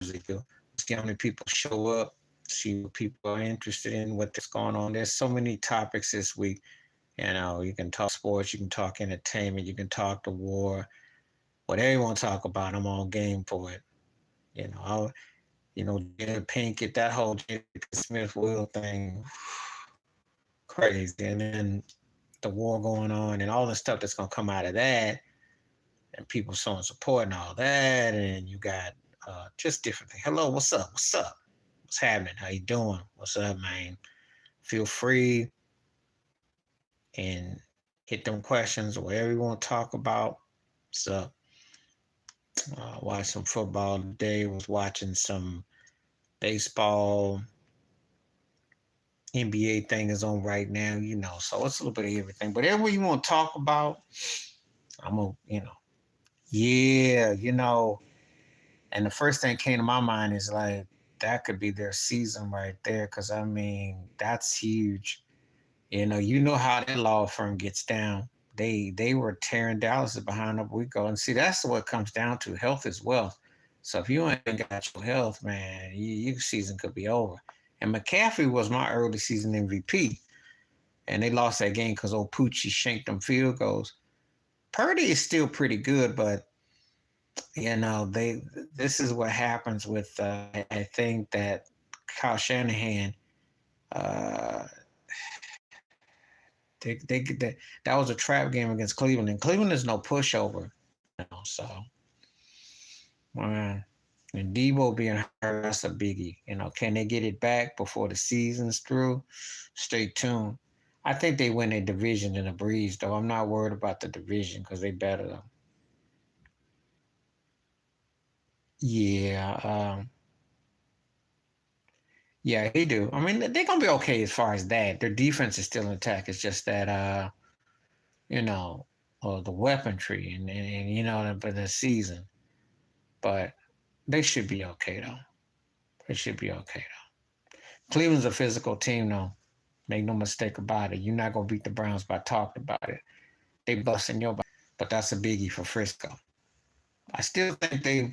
usually do. See how many people show up, see what people are interested in, what's going on. There's so many topics this week. You know, you can talk sports, you can talk entertainment, you can talk the war, whatever you want to talk about. I'm on game for it. You know, Jada Pinkett, that whole Jada Smith Will thing, crazy. And then the war going on and all the stuff that's gonna come out of that, and people showing support and all that, and you got just different things. Hello, what's up? What's up? What's happening? How you doing? What's up, man? Feel free and hit them questions or whatever you want to talk about. What's up? Watched some football today. Was watching some baseball. NBA thing is on right now, so it's a little bit of everything. But whatever you want to talk about, I'm a, yeah, And the first thing came to my mind is like, that could be their season right there. Cause I mean, that's huge. You know how that law firm gets down. They were tearing Dallas behind a week ago. And see, that's what it comes down to. Health is wealth. So if you ain't got your health, man, your season could be over. And McCaffrey was my early season MVP. And they lost that game because old Poochie shanked them field goals. Purdy is still pretty good, but they this is what happens with I think that Kyle Shanahan uh that was a trap game against Cleveland, and Cleveland is no pushover, so man. And Debo being hurt, that's a biggie. Can they get it back before the season's through? Stay tuned. I think they win their division in a breeze, though. I'm not worried about the division because they better though. Yeah, yeah, he do. I mean, they're gonna be okay as far as that. Their defense is still intact. It's just that, you know, the weaponry and for the season. But they should be okay though. They should be okay though. Cleveland's a physical team though. Make no mistake about it. You're not gonna beat the Browns by talking about it. They busting your butt. But that's a biggie for Frisco. I still think they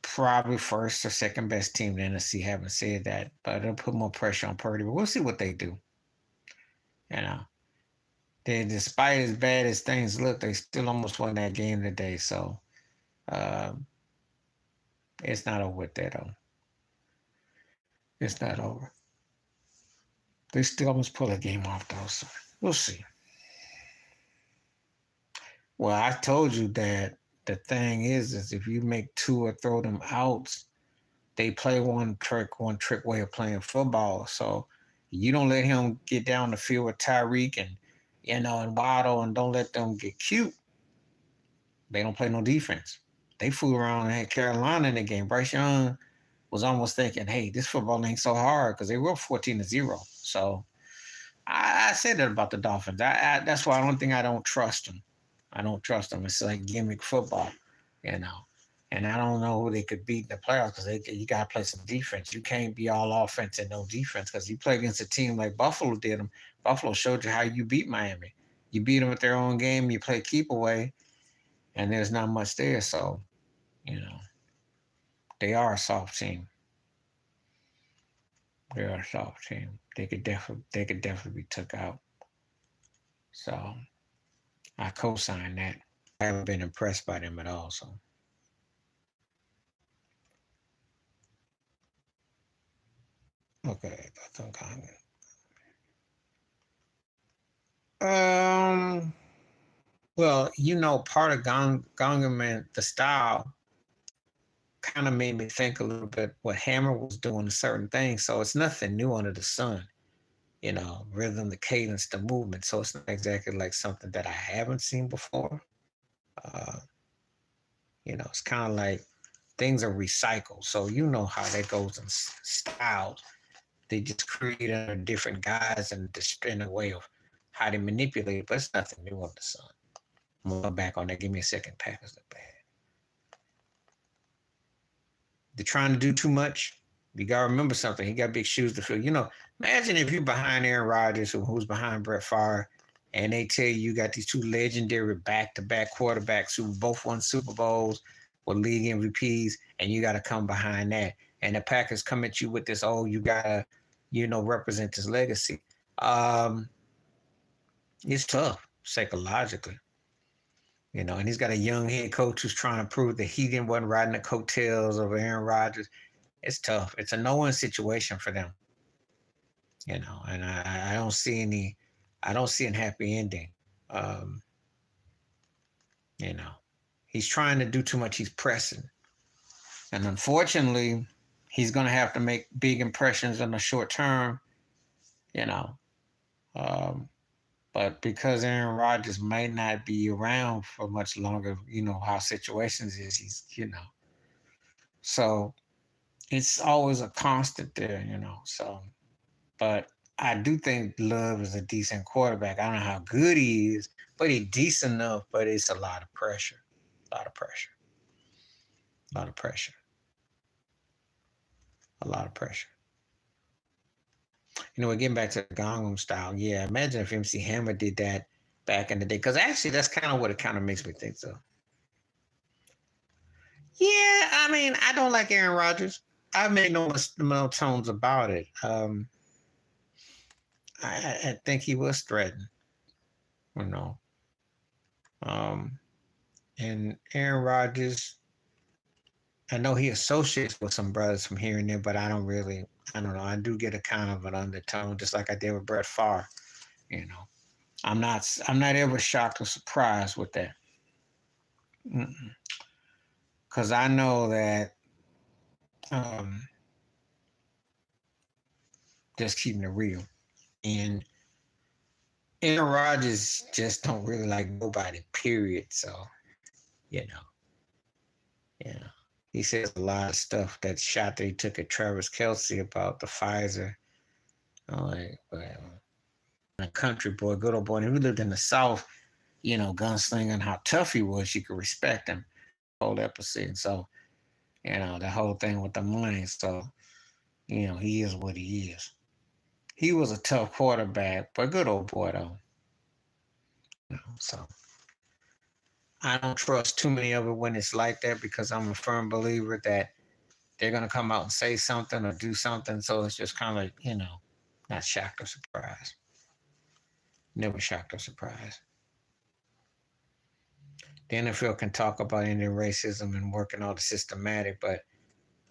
probably first or second best team in the NFC. Haven't said that, but it'll put more pressure on Purdy. But we'll see what they do. You know, despite as bad as things look, they still almost won that game today. So uh, it's not over with that though. It's not over. They still almost pull a game off though. So we'll see. Well, I told you that the thing is if you make two or throw them outs, they play one trick way of playing football. So you don't let him get down the field with Tyreek and Waddle, and don't let them get cute. They don't play no defense. They fool around and had Carolina in the game. Bryce Young was almost thinking, hey, this football ain't so hard because they were 14-0. So I said that about the Dolphins. That's why I don't trust them. I don't trust them. It's like gimmick football, you know. And I don't know who they could beat in the playoffs because you got to play some defense. You can't be all offense and no defense because you play against a team like Buffalo did them. Buffalo showed you how you beat Miami. You beat them at their own game. You play keep away, and there's not much there. So, you know, they are a soft team. They are a soft team. They could definitely be took out. So I co-sign that. I haven't been impressed by them at all. So okay, that's uncommon. Um, well, part of Gangaman, the style, kind of made me think a little bit what Hammer was doing to certain things. So it's nothing new under the sun. Rhythm, the cadence, the movement. So it's not exactly like something that I haven't seen before. Uh, it's kind of like things are recycled. So you know how that goes in styles. They just create under different guys and in a way of how they manipulate it, but it's nothing new under the sun. I'm gonna go back on that. Give me a second. Packers look bad. They're trying to do too much. You gotta remember something. He got big shoes to fill. Imagine if you're behind Aaron Rodgers, who's behind Brett Favre, and they tell you got these two legendary back-to-back quarterbacks who both won Super Bowls. with league MVPs, and you got to come behind that. And the Packers come at you with this, oh, you gotta, represent this legacy. Um, it's tough psychologically, and he's got a young head coach who's trying to prove that he didn't wasn't riding the coattails of Aaron Rodgers. It's tough. It's a no-win situation for them, and I don't see I don't see a happy ending. Um, you know, he's trying to do too much. He's pressing, and unfortunately, he's going to have to make big impressions in the short term. You know, um, but because Aaron Rodgers might not be around for much longer, how situations is. So it's always a constant there. So, but I do think Love is a decent quarterback. I don't know how good he is, but he's decent enough. But it's a lot of pressure, a lot of pressure, a lot of pressure, a lot of pressure. Getting back to the Gangnam Style, yeah, imagine if MC Hammer did that back in the day. Because actually, that's kind of what it kind of makes me think so. Yeah, I mean, I don't like Aaron Rodgers. I made no tones about it. I think he was threatened, you know. Um, and Aaron Rodgers, I know he associates with some brothers from here and there, but I don't know. I do get a kind of an undertone, just like I did with Brett Favre. You know, I'm not ever shocked or surprised with that, because I know that. Um, just keeping it real, and Aaron Rodgers just don't really like nobody. Period. So you know, yeah. He says a lot of stuff. That shot that he took at Travis Kelce about the Pfizer. I'm like, well, a country boy, good old boy. And if he lived in the South, gunslinging, how tough he was, you could respect him. Whole episode. So, the whole thing with the money. So, he is what he is. He was a tough quarterback, but good old boy though. So I don't trust too many of it when it's like that, because I'm a firm believer that they're gonna come out and say something or do something. So it's just kind of like, not shocked or surprised. Never shocked or surprised. The NFL can talk about ending racism and working all the systematic, but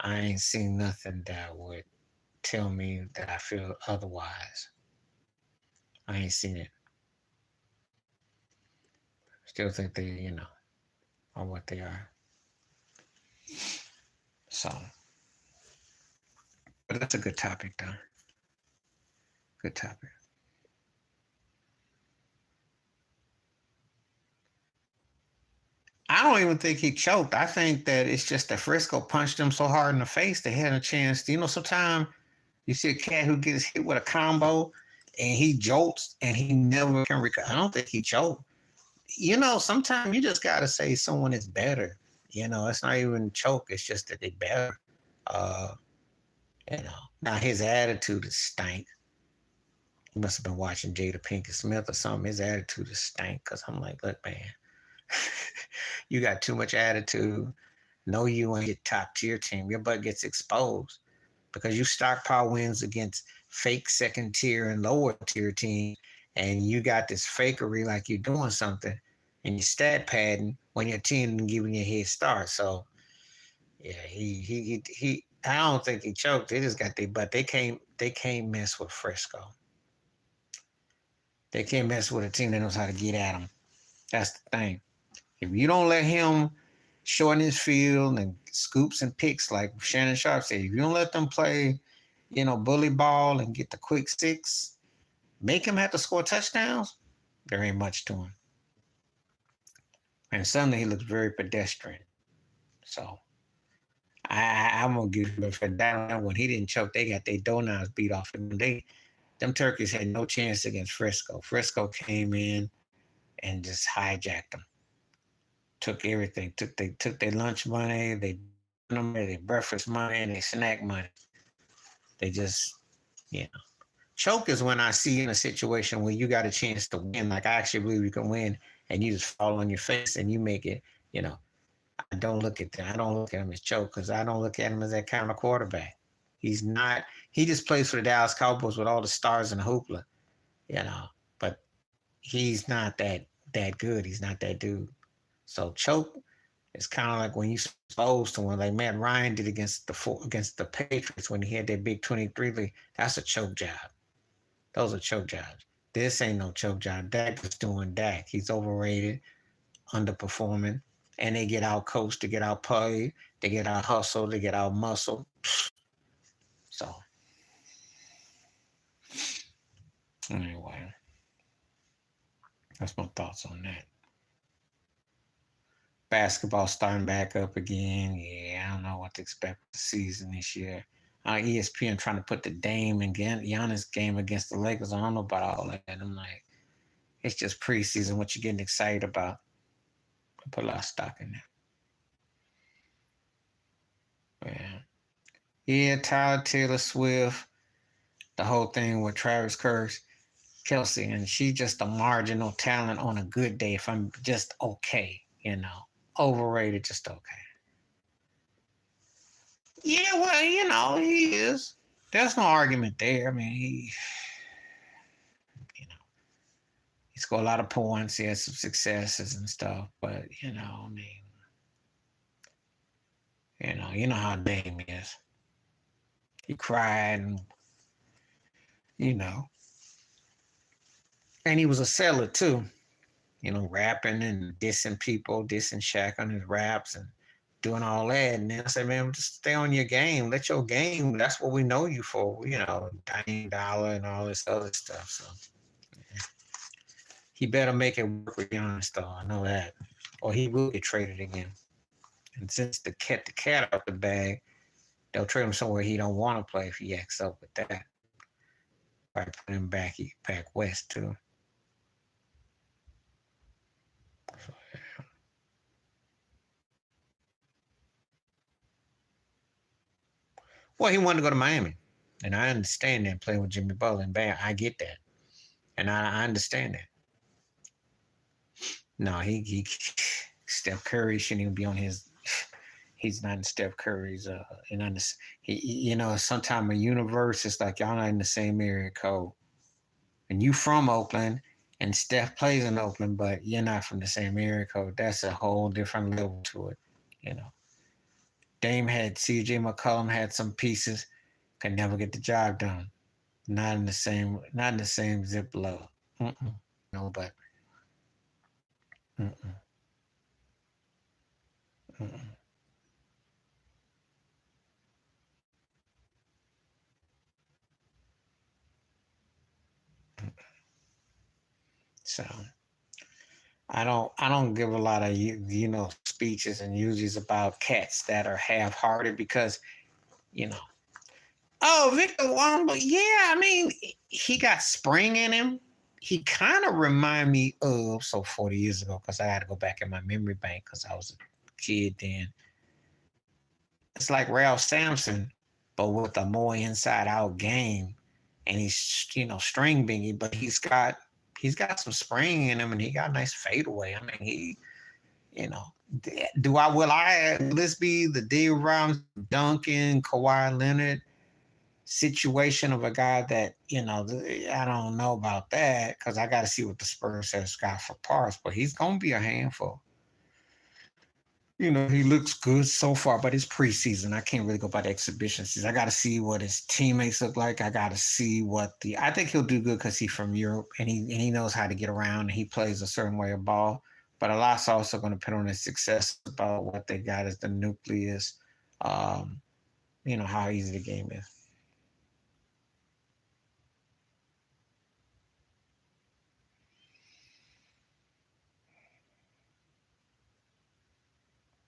I ain't seen nothing that would tell me that I feel otherwise. I ain't seen it. Still think they, are what they are. So, but that's a good topic, though. Good topic. I don't even think he choked. I think that it's just that Frisco punched him so hard in the face they had a chance. Sometimes you see a cat who gets hit with a combo and he jolts and he never can recover. I don't think he choked. Sometimes you just got to say someone is better. It's not even choke. It's just that they're better. Uh, Now his attitude is stank. He must have been watching Jada Pinkett Smith or something. His attitude is stank, because I'm like, look, man, you got too much attitude. No, you ain't your top tier team. Your butt gets exposed because you stockpile wins against fake second tier and lower tier teams, and you got this fakery like you're doing something, and you stat padding when your team didn't give you a head start. So yeah, he I don't think he choked. They just got their butt. They can't mess with Frisco. They can't mess with a team that knows how to get at them. That's the thing. If you don't let him shorten his field and scoops and picks, like Shannon Sharp said, if you don't let them play, bully ball and get the quick six, make him have to score touchdowns, there ain't much to him. And suddenly he looks very pedestrian. So I'm gonna give him for that. When he didn't choke, they got their donuts beat off him. Them turkeys had no chance against Frisco. Frisco came in and just hijacked them. Took everything. Took their lunch money, their breakfast money, and their snack money. They just, choke is when I see in a situation where you got a chance to win. Like, I actually believe you can win, and you just fall on your face and you make it, I don't look at that. I don't look at him as choke because I don't look at him as that kind of quarterback. He's not. He just plays for the Dallas Cowboys with all the stars and the hoopla, you know. But he's not that good. He's not that dude. So choke is kind of like when you supposed to one like Matt Ryan did against the Patriots when he had that big 23 lead. That's a choke job. Those are choke jobs. This ain't no choke job. Dak is doing Dak. He's overrated, underperforming, and they get out coached, they get out played, they get out hustled, they get out muscle. So anyway, that's my thoughts on that. Basketball starting back up again. Yeah, I don't know what to expect the season this year. ESPN trying to put the Dame and Giannis game against the Lakers. I don't know about all that. I'm like, it's just preseason. What you getting excited about? I put a lot of stock in there. Yeah, yeah. Tyler Taylor Swift, the whole thing with Travis Kelsey, and she's just a marginal talent on a good day. If I'm just okay, overrated, just okay. Yeah, well, he is. There's no argument there. I mean, you know, he scored a lot of points. He had some successes and stuff, but I mean, you know how Dame is. He cried, and you know, and he was a seller too. Rapping and dissing people, dissing Shaq on his raps and doing all that. And then I said, man, just stay on your game. Let your game. That's what we know you for. Dime Dollar and all this other stuff. So he better make it work with Giannis, though. I know that, or he will get traded again. And since the cat out the bag, they'll trade him somewhere he don't want to play if he acts up with that. Probably put him back west too. So, yeah. Well, he wanted to go to Miami, and I understand that playing with Jimmy Butler and Bam. I get that, and I understand that. No, he Steph Curry shouldn't even be on his. He's not in Steph Curry's. Sometime a universe is like y'all not in the same area code, and you from Oakland, and Steph plays in Oakland, but you're not from the same area code. That's a whole different level to it, you know. Dame had C.J. McCollum had some pieces, could never get the job done. Not in the same zip level. Mm-mm. No, but mm-mm. Mm-mm. So I don't give a lot of speeches and usually about cats that are half-hearted because you know oh Victor Wamba, yeah, I mean he got spring in him. He kind of remind me of 40 years ago because I had to go back in my memory bank because I was a kid then. It's like Ralph Sampson, but with a more inside out game, and he's string bingy, but he's got some spring in him and he got a nice fadeaway. I mean you know, will this be the D. Rams, Duncan, Kawhi Leonard situation of a guy that, I don't know about that because I got to see what the Spurs has got for parts, but he's going to be a handful. He looks good so far, but it's preseason. I can't really go by the exhibition season. I got to see what his teammates look like. I got to see I think he'll do good because he's from Europe and he knows how to get around and he plays a certain way of ball. But a lot's also going to depend on his success about what they got as the nucleus. Um, how easy the game is.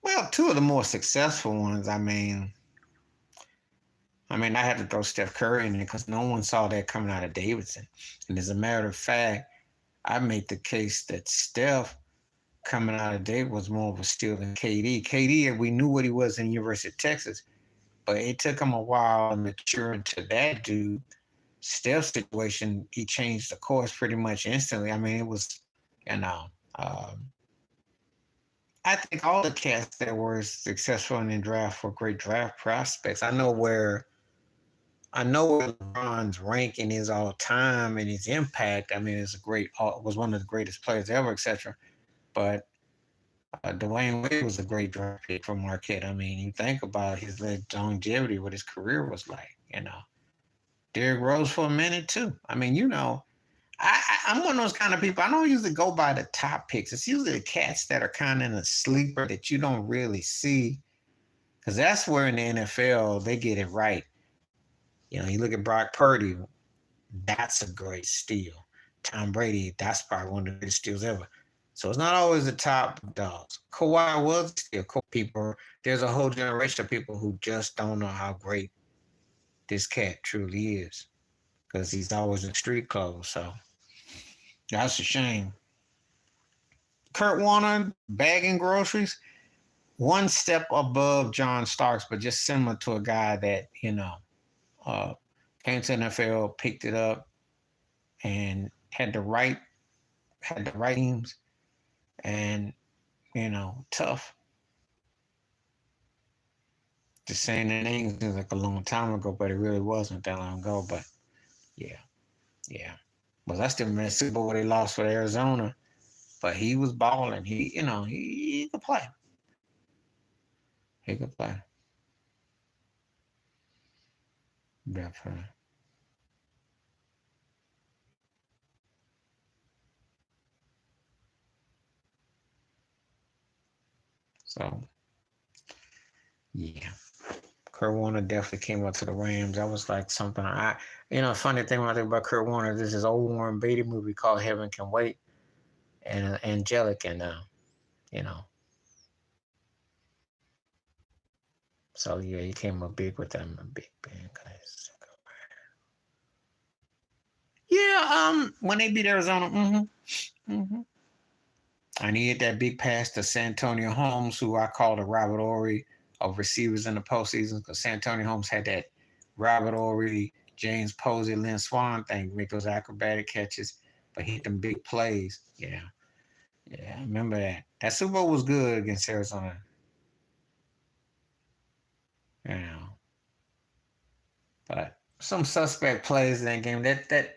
Well, two of the more successful ones. I had to throw Steph Curry in there because no one saw that coming out of Davidson. And as a matter of fact, I made the case that Steph coming out of Davidson was more of a steal than KD. KD, we knew what he was in University of Texas, but it took him a while to mature into that dude. Steph's situation, he changed the course pretty much instantly. I mean, it was, you know, um, I think all the cats that were successful in the draft were great draft prospects. I know where LeBron's ranking is all time and his impact. I mean, it's a great was one of the greatest players ever, etc. But Dwayne Wade was a great draft pick for Marquette. I mean, you think about his longevity, what his career was like. Derrick Rose for a minute too. I mean, I'm one of those kind of people. I don't usually go by the top picks. It's usually the cats that are kind of in a sleeper that you don't really see, because that's where in the NFL they get it right. You look at Brock Purdy, that's a great steal. Tom Brady, that's probably one of the greatest steals ever. So it's not always the top dogs. Kawhi was still people. There's a whole generation of people who just don't know how great this cat truly is because he's always in street clothes. So that's a shame. Kurt Warner bagging groceries, one step above John Starks, but just similar to a guy that uh, came to NFL, picked it up, and had the right teams, and tough. Just saying the name seems like a long time ago, but it really wasn't that long ago. But yeah, yeah. But I still remember the Super Bowl they lost for Arizona, but he was balling. He could play. He could play. Definitely. So yeah. Kurt Warner definitely came up to the Rams. That was like something funny thing when I think about Kurt Warner, there's this old Warren Beatty movie called Heaven Can Wait, and Angelic, and you know, so yeah, he came up big with them, a big band guys. Yeah, when they beat Arizona, and he hit that big pass to Santonio Holmes, who I call the Robert Ory of receivers in the postseason, because Santonio Holmes had that Robert Ory, James Posey, Lynn Swan thing, make those acrobatic catches, but hit them big plays. Yeah, yeah, I remember that. That Super Bowl was good against Arizona. You know, but some suspect plays in that game. That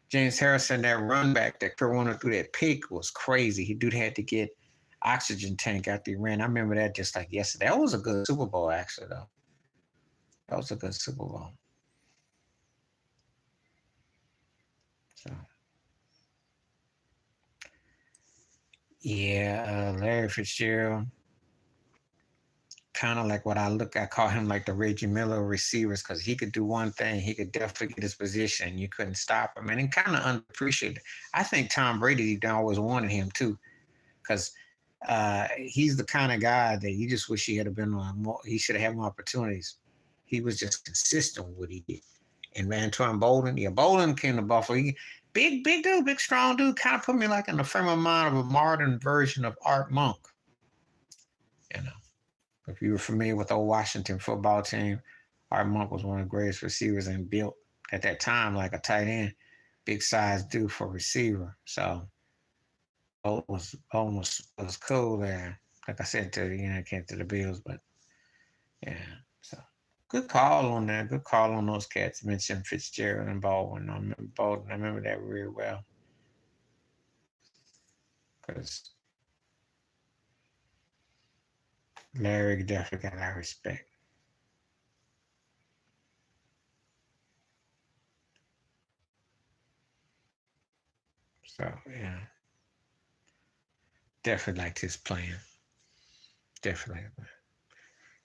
James Harrison, that run back that Kurt Warner threw that pick was crazy. He dude had to get oxygen tank after he ran. I remember that just like yesterday. That was a good Super Bowl, actually, though. That was a good Super Bowl. So yeah, Larry Fitzgerald, kind of like I call him like the Reggie Miller of receivers, because he could do one thing. He could definitely get his position. You couldn't stop him, and he kind of underappreciated. I think Tom Brady always wanted him too, because he's the kind of guy that you just wish he had been on more. He should have had more opportunities. He was just consistent with what he did. And Antoine Bolden, yeah, Bolden came to Buffalo. Big dude, big strong dude, kind of put me like in the frame of mind of a modern version of Art Monk. You know, if you were familiar with the old Washington football team, Art Monk was one of the greatest receivers and built at that time like a tight end, big size dude for a receiver. So was cool there. Like I said, came to the Bills, but yeah. So good call on that. Good call on those cats. Mentioned Fitzgerald and Baldwin. I remember Baldwin. I remember that really well because Larry definitely got our respect. So yeah, definitely liked his playing. Definitely.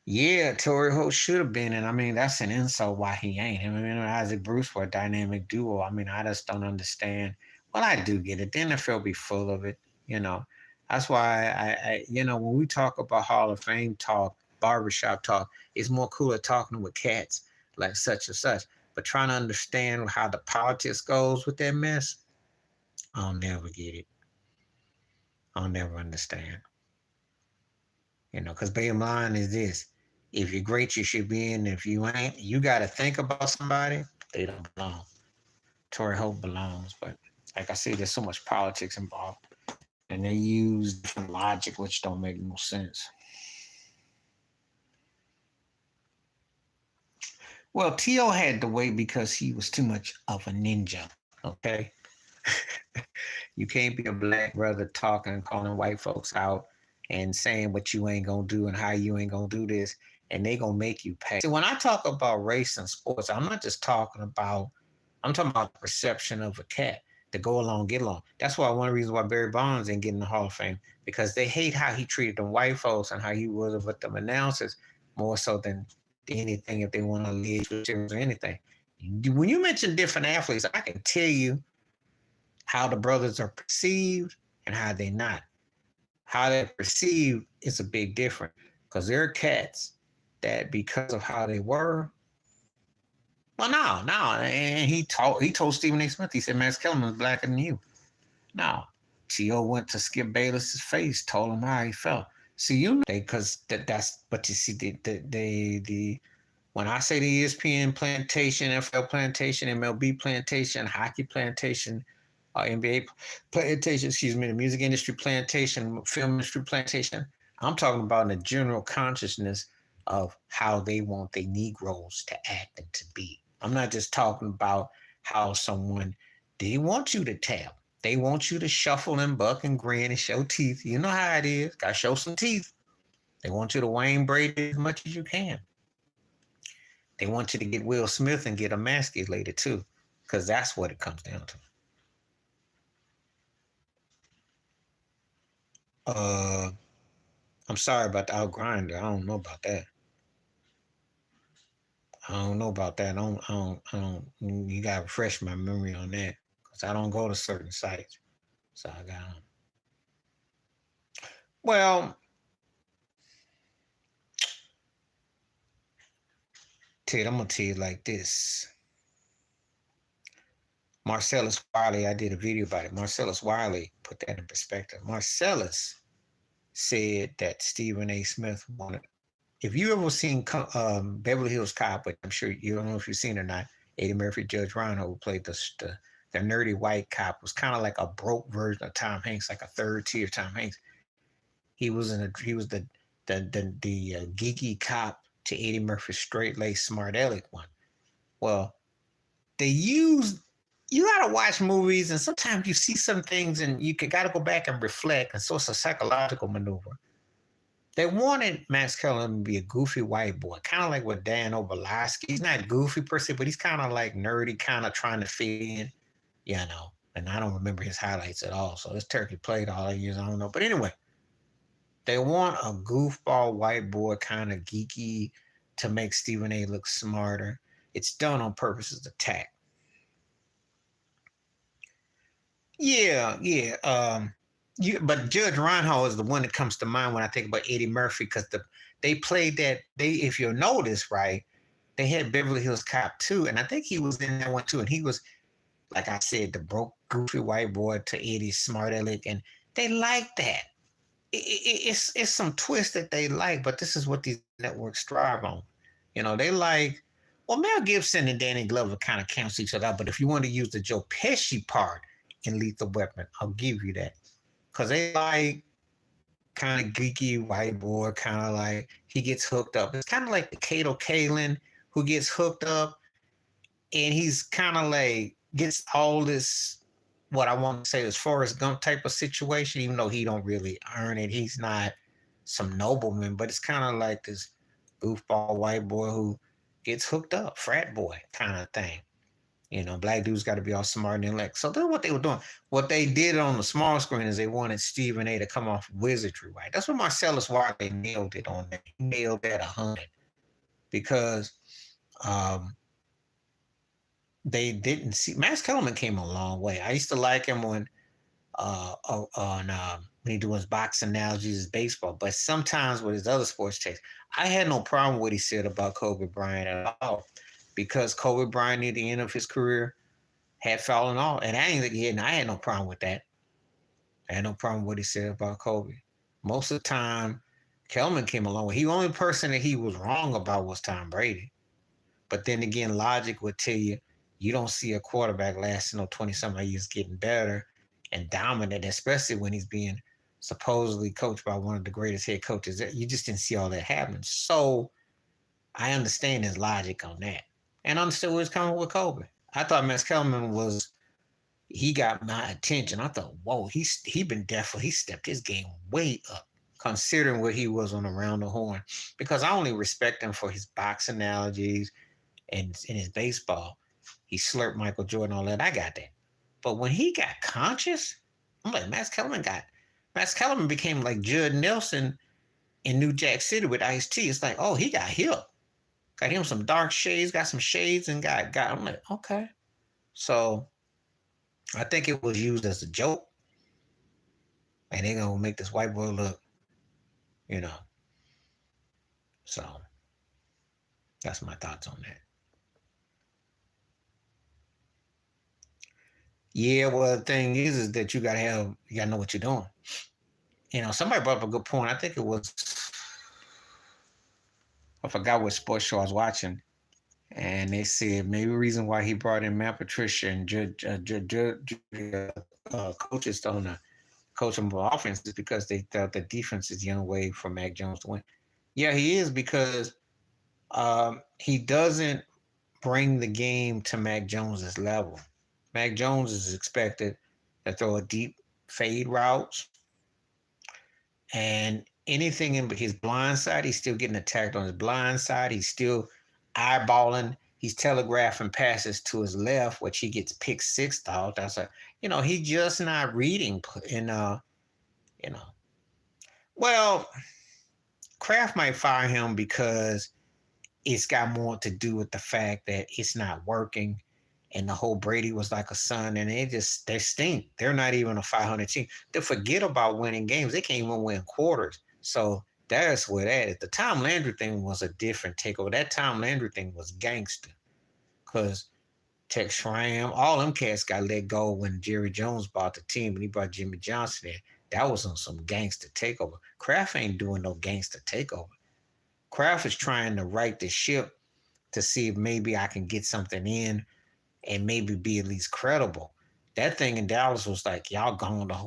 Yeah, Torrey Holt should have been, and I mean that's an insult why he ain't. Him and Isaac Bruce were a dynamic duo. I mean, I just don't understand. Well, I do get it. The NFL be full of it, you know. That's why when we talk about Hall of Fame talk, barbershop talk, it's more cooler talking with cats like such and such. But trying to understand how the politics goes with that mess, I'll never get it. I'll never understand. Because bottom line is this: if you're great, you should be in. If you ain't, you got to think about somebody. They don't belong. Torrey Hope belongs, but like I said, there's so much politics involved. and they use different logic, which don't make no sense. Well, T.O. had to wait because he was too much of a ninja. Okay, you can't be a black brother talking, calling white folks out, and saying what you ain't gonna do and how you ain't gonna do this, and they gonna make you pay. See, when I talk about race and sports, I'm not just talking about. I'm talking about the perception of a cat to go along, get along. That's why one of the reasons why Barry Bonds ain't getting the Hall of Fame, because they hate how he treated them white folks and how he was with them announcers more so than anything if they want to lead or anything. When you mention different athletes, I can tell you how the brothers are perceived and how they're not. How they're perceived is a big difference because there are cats that because of how they were. Well, no, and he told Stephen A. Smith, he said Max Kellerman's blacker than you. No, T.O. went to Skip Bayless's face, told him how he felt. See, you know, because that's but you see the when I say the ESPN plantation, NFL plantation, MLB plantation, hockey plantation, NBA plantation, excuse me, the music industry plantation, film industry plantation, I'm talking about in the general consciousness of how they want their Negroes to act and to be. I'm not just talking about how someone, they want you to tap. They want you to shuffle and buck and grin and show teeth. You know how it is. Got to show some teeth. They want you to Wayne Brady as much as you can. They want you to get Will Smith and get emasculated too, because that's what it comes down to. I'm sorry about the outgrinder. I don't know about that. I don't know about that. I don't. You gotta refresh my memory on that because I don't go to certain sites. So I got. Well, Ted, I'm gonna tell you like this. Marcellus Wiley, I did a video about it. Marcellus Wiley put that in perspective. Marcellus said that Stephen A. Smith wanted. If you ever seen Beverly Hills Cop, but I'm sure you don't know if you've seen it or not, Eddie Murphy, Judge Reinhold, who played the nerdy white cop, was kind of like a broke version of Tom Hanks, like a third tier Tom Hanks. He was the geeky cop to Eddie Murphy's straight laced smart aleck one. Well, they used. You gotta watch movies, and sometimes you see some things, and you gotta go back and reflect, and so it's a psychological maneuver. They wanted Max Kellerman to be a goofy white boy, kind of like with Dan Obolowski. He's not goofy per se, but he's kind of like nerdy, kind of trying to fit in, you know. And I don't remember his highlights at all. So this turkey played all the years, I don't know. But anyway, they want a goofball white boy, kind of geeky, to make Stephen A. look smarter. It's done on purpose as a tack. Yeah. But Judge Reinhold is the one that comes to mind when I think about Eddie Murphy because they played that. If you'll notice, right, they had Beverly Hills Cop 2, and I think he was in that one too. And he was, like I said, the broke, goofy white boy to Eddie's smart aleck, and they like that. It's some twist that they like, but this is what these networks strive on. You know, they like. Well, Mel Gibson and Danny Glover kind of cancel each other out, but if you want to use the Joe Pesci part in Lethal Weapon, I'll give you that. Because they like kind of geeky white boy, kind of like he gets hooked up. It's kind of like the Kato Kalin who gets hooked up and he's kind of like gets all this, what I want to say is Forrest Gump type of situation, even though he don't really earn it. He's not some nobleman, but it's kind of like this goofball white boy who gets hooked up, frat boy kind of thing. You know, black dudes got to be all smart and intellect. So that's what they were doing. What they did on the small screen is they wanted Stephen A. to come off wizardry, right? That's what Marcellus Wiley nailed it on that. He nailed that 100 because they didn't see. Max Kellerman came a long way. I used to like him when he doing his boxing analogies, his baseball, but sometimes with his other sports takes, I had no problem with what he said about Kobe Bryant at all. Because Kobe Bryant near the end of his career had fallen off. And I had no problem with that. I had no problem with what he said about Kobe. Most of the time, Kelman came along. The only person that he was wrong about was Tom Brady. But then again, logic would tell you, you don't see a quarterback lasting 20-something years getting better and dominant, especially when he's being supposedly coached by one of the greatest head coaches. You just didn't see all that happen. So I understand his logic on that, and understood where he's coming with Kobe. I thought Max Kellerman was he got my attention. I thought, whoa, he been definitely he stepped his game way up, considering what he was on Around the Horn. Because I only respect him for his box analogies and in his baseball. He slurped Michael Jordan, all that. I got that. But when he got conscious, I'm like, Max Kellerman became like Judd Nelson in New Jack City with Ice-T. It's like, oh, he got hip. Got him some dark shades, got some shades, and got. I'm like, okay. So I think it was used as a joke, and they're gonna make this white boy look, you know. So that's my thoughts on that. Yeah, well, the thing is that you gotta know what you're doing. Somebody brought up a good point. I think it was, I forgot what sports show I was watching, and they said maybe the reason why he brought in Matt Patricia and coaches on the coach him for offense is because they thought the defense is the only way for Mac Jones to win. Yeah, he is because he doesn't bring the game to Mac Jones's level. Mac Jones is expected to throw a deep fade routes, and anything in his blind side, he's still getting attacked on his blind side. He's still eyeballing. He's telegraphing passes to his left, which he gets pick six out. That's he's just not reading. And well, Kraft might fire him because it's got more to do with the fact that it's not working. And the whole Brady was like a son, and they stink. They're not even a 500 team. They forget about winning games. They can't even win quarters. So that's where that is. The Tom Landry thing was a different takeover. That Tom Landry thing was gangster. Because Tex Schramm, all them cats got let go when Jerry Jones bought the team and he brought Jimmy Johnson in. That was on some gangster takeover. Kraft ain't doing no gangster takeover. Kraft is trying to right the ship to see if maybe I can get something in and maybe be at least credible. That thing in Dallas was like, y'all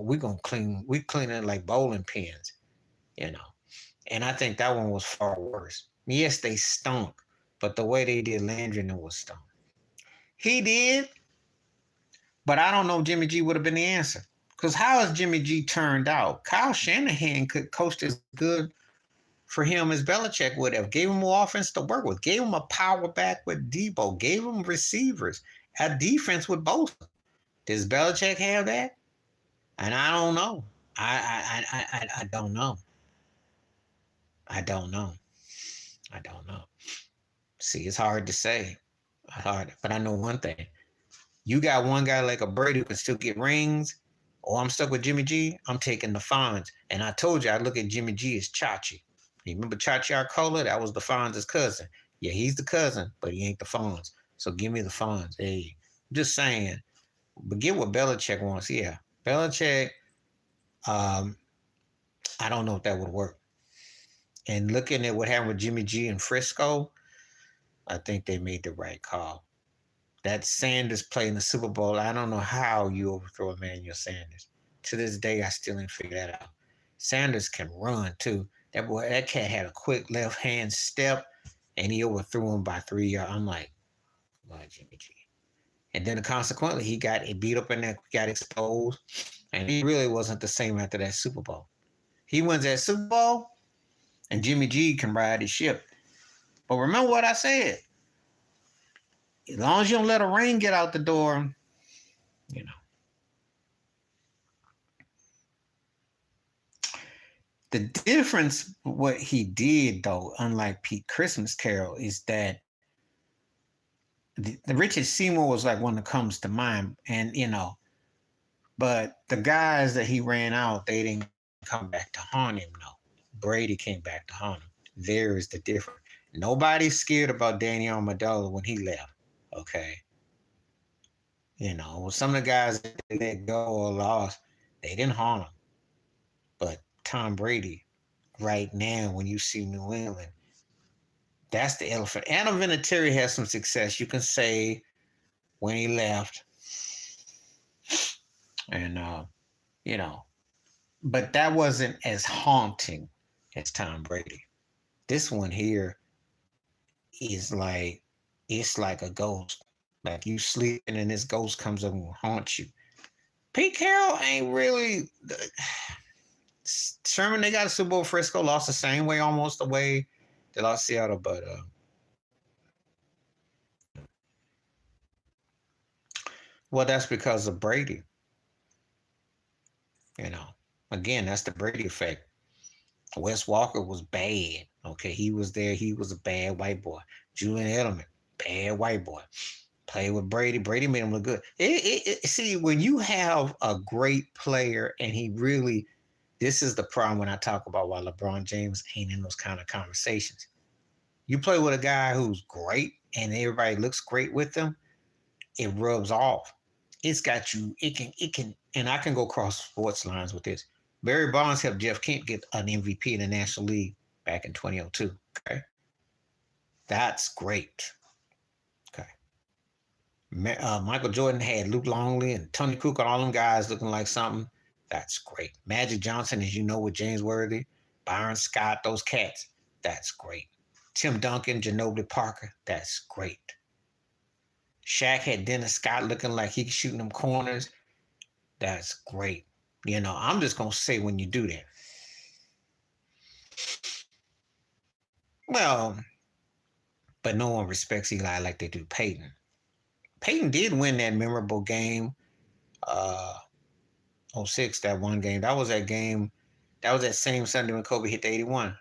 we clean it like bowling pins, And I think that one was far worse. Yes, they stunk, but the way they did Landry was stunk. He did, but I don't know if Jimmy G would have been the answer. Because how has Jimmy G turned out? Kyle Shanahan could coach as good for him as Belichick would have. Gave him more offense to work with. Gave him a power back with Debo. Gave him receivers. A defense with both. Does Belichick have that? And I don't know. I don't know. I don't know. See, it's hard to say. But I know one thing. You got one guy like a Brady who can still get rings, or I'm stuck with Jimmy G, I'm taking the Fonz. And I told you I look at Jimmy G as Chachi. You remember Chachi Arcola? That was the Fonz's cousin. Yeah, he's the cousin, but he ain't the Fonz. So give me the Fonz. Hey, I'm just saying. But get what Belichick wants. Yeah, Belichick, I don't know if that would work. And looking at what happened with Jimmy G in Frisco, I think they made the right call. That Sanders play in the Super Bowl, I don't know how you overthrow Emmanuel Sanders. To this day, I still ain't figured that out. Sanders can run, too. That cat had a quick left hand step, and he overthrew him by 3 yards. I'm like, Jimmy G. And then consequently, he got beat up in that, got exposed, and he really wasn't the same after that Super Bowl. He wins that Super Bowl, and Jimmy G can ride his ship. But remember what I said. As long as you don't let a ring get out the door, The difference, what he did, though, unlike Pete Christmas Carol, is that the Richard Seymour was like one that comes to mind. And, but the guys that he ran out, they didn't come back to haunt him, no. Brady came back to haunt him. There is the difference. Nobody's scared about Danny Amendola when he left, okay? Some of the guys that they let go or lost, they didn't haunt him. But Tom Brady, right now, when you see New England, that's the elephant. Adam Vinatieri has some success. You can say when he left, and you know, but that wasn't as haunting as Tom Brady. This one here is like, it's like a ghost. Like you sleeping and this ghost comes up and haunts you. Pete Carroll ain't really. Sherman, they got a Super Bowl. Frisco lost the same way, almost the way they lost Seattle, but well, that's because of Brady. You know, again, that's the Brady effect. Wes Walker was bad. Okay, he was there. He was a bad white boy. Julian Edelman, bad white boy. Played with Brady. Brady made him look good. See, when you have a great player and he really, this is the problem when I talk about why LeBron James ain't in those kind of conversations. You play with a guy who's great and everybody looks great with them, it rubs off. It's got you, it can, and I can go cross sports lines with this. Barry Bonds helped Jeff Kent get an MVP in the National League back in 2002. Okay. That's great. Okay. Michael Jordan had Luke Longley and Tony Kukoc and all them guys looking like something. That's great. Magic Johnson, as you know, with James Worthy, Byron Scott, those cats. That's great. Tim Duncan, Ginobili Parker. That's great. Shaq had Dennis Scott looking like he could shoot them corners. That's great. You know, I'm just going to say when you do that. Well, but no one respects Eli like they do Peyton. Peyton did win that memorable game, 06, that one game. That was that game. That was that same Sunday when Kobe hit the 81.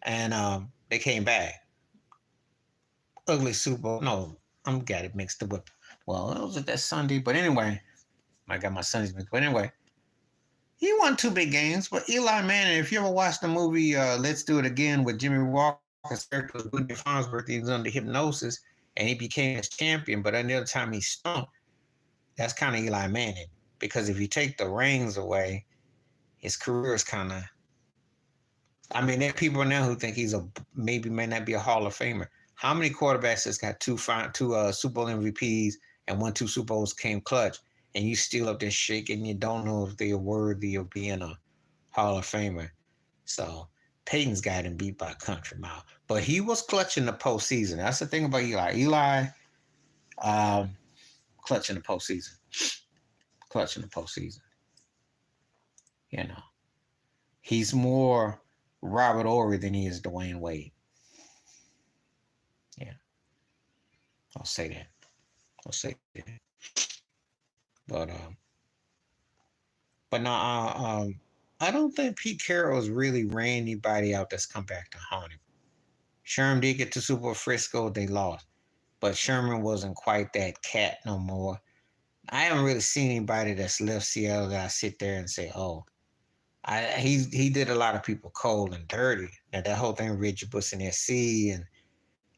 And they came back. Ugly Super Bowl. No, I'm got it mixed up with. Well, it was that Sunday. But anyway, I got my Sundays mixed. But anyway, he won 2 big games. But Eli Manning, if you ever watched the movie Let's Do It Again with Jimmy Walker's character was Woody Farnsworth, he was under hypnosis and he became his champion. But another time he stunk, that's kind of Eli Manning. Because if you take the rings away, his career is kind of. I mean, there are people now who think he's may not be a Hall of Famer. How many quarterbacks has got two Super Bowl MVPs and 2 Super Bowls came clutch, and you still up there shaking? You don't know if they're worthy of being a Hall of Famer. So Peyton's got him beat by a country mile, but he was clutching the postseason. That's the thing about Eli. Eli, clutching the postseason. Clutching the postseason. You know, he's more Robert Horry than he is Dwayne Wade. Yeah, I'll say that. I'll say that. But no, I don't think Pete Carroll's really ran anybody out that's come back to haunt him. Sherman did get to Super Bowl Frisco, they lost, but Sherman wasn't quite that cat no more. I haven't really seen anybody that's left Seattle that I sit there and say, oh, he did a lot of people cold and dirty. And that whole thing with Reggie Bush and SC, and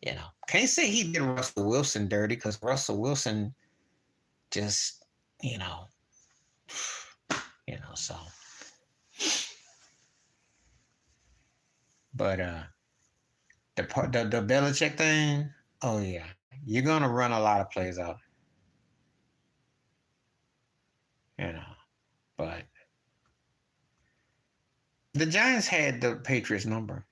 you know, can't say he did Russell Wilson dirty because Russell Wilson just, so. But the Belichick thing, oh yeah, you're gonna run a lot of plays out, but the Giants had the Patriots number.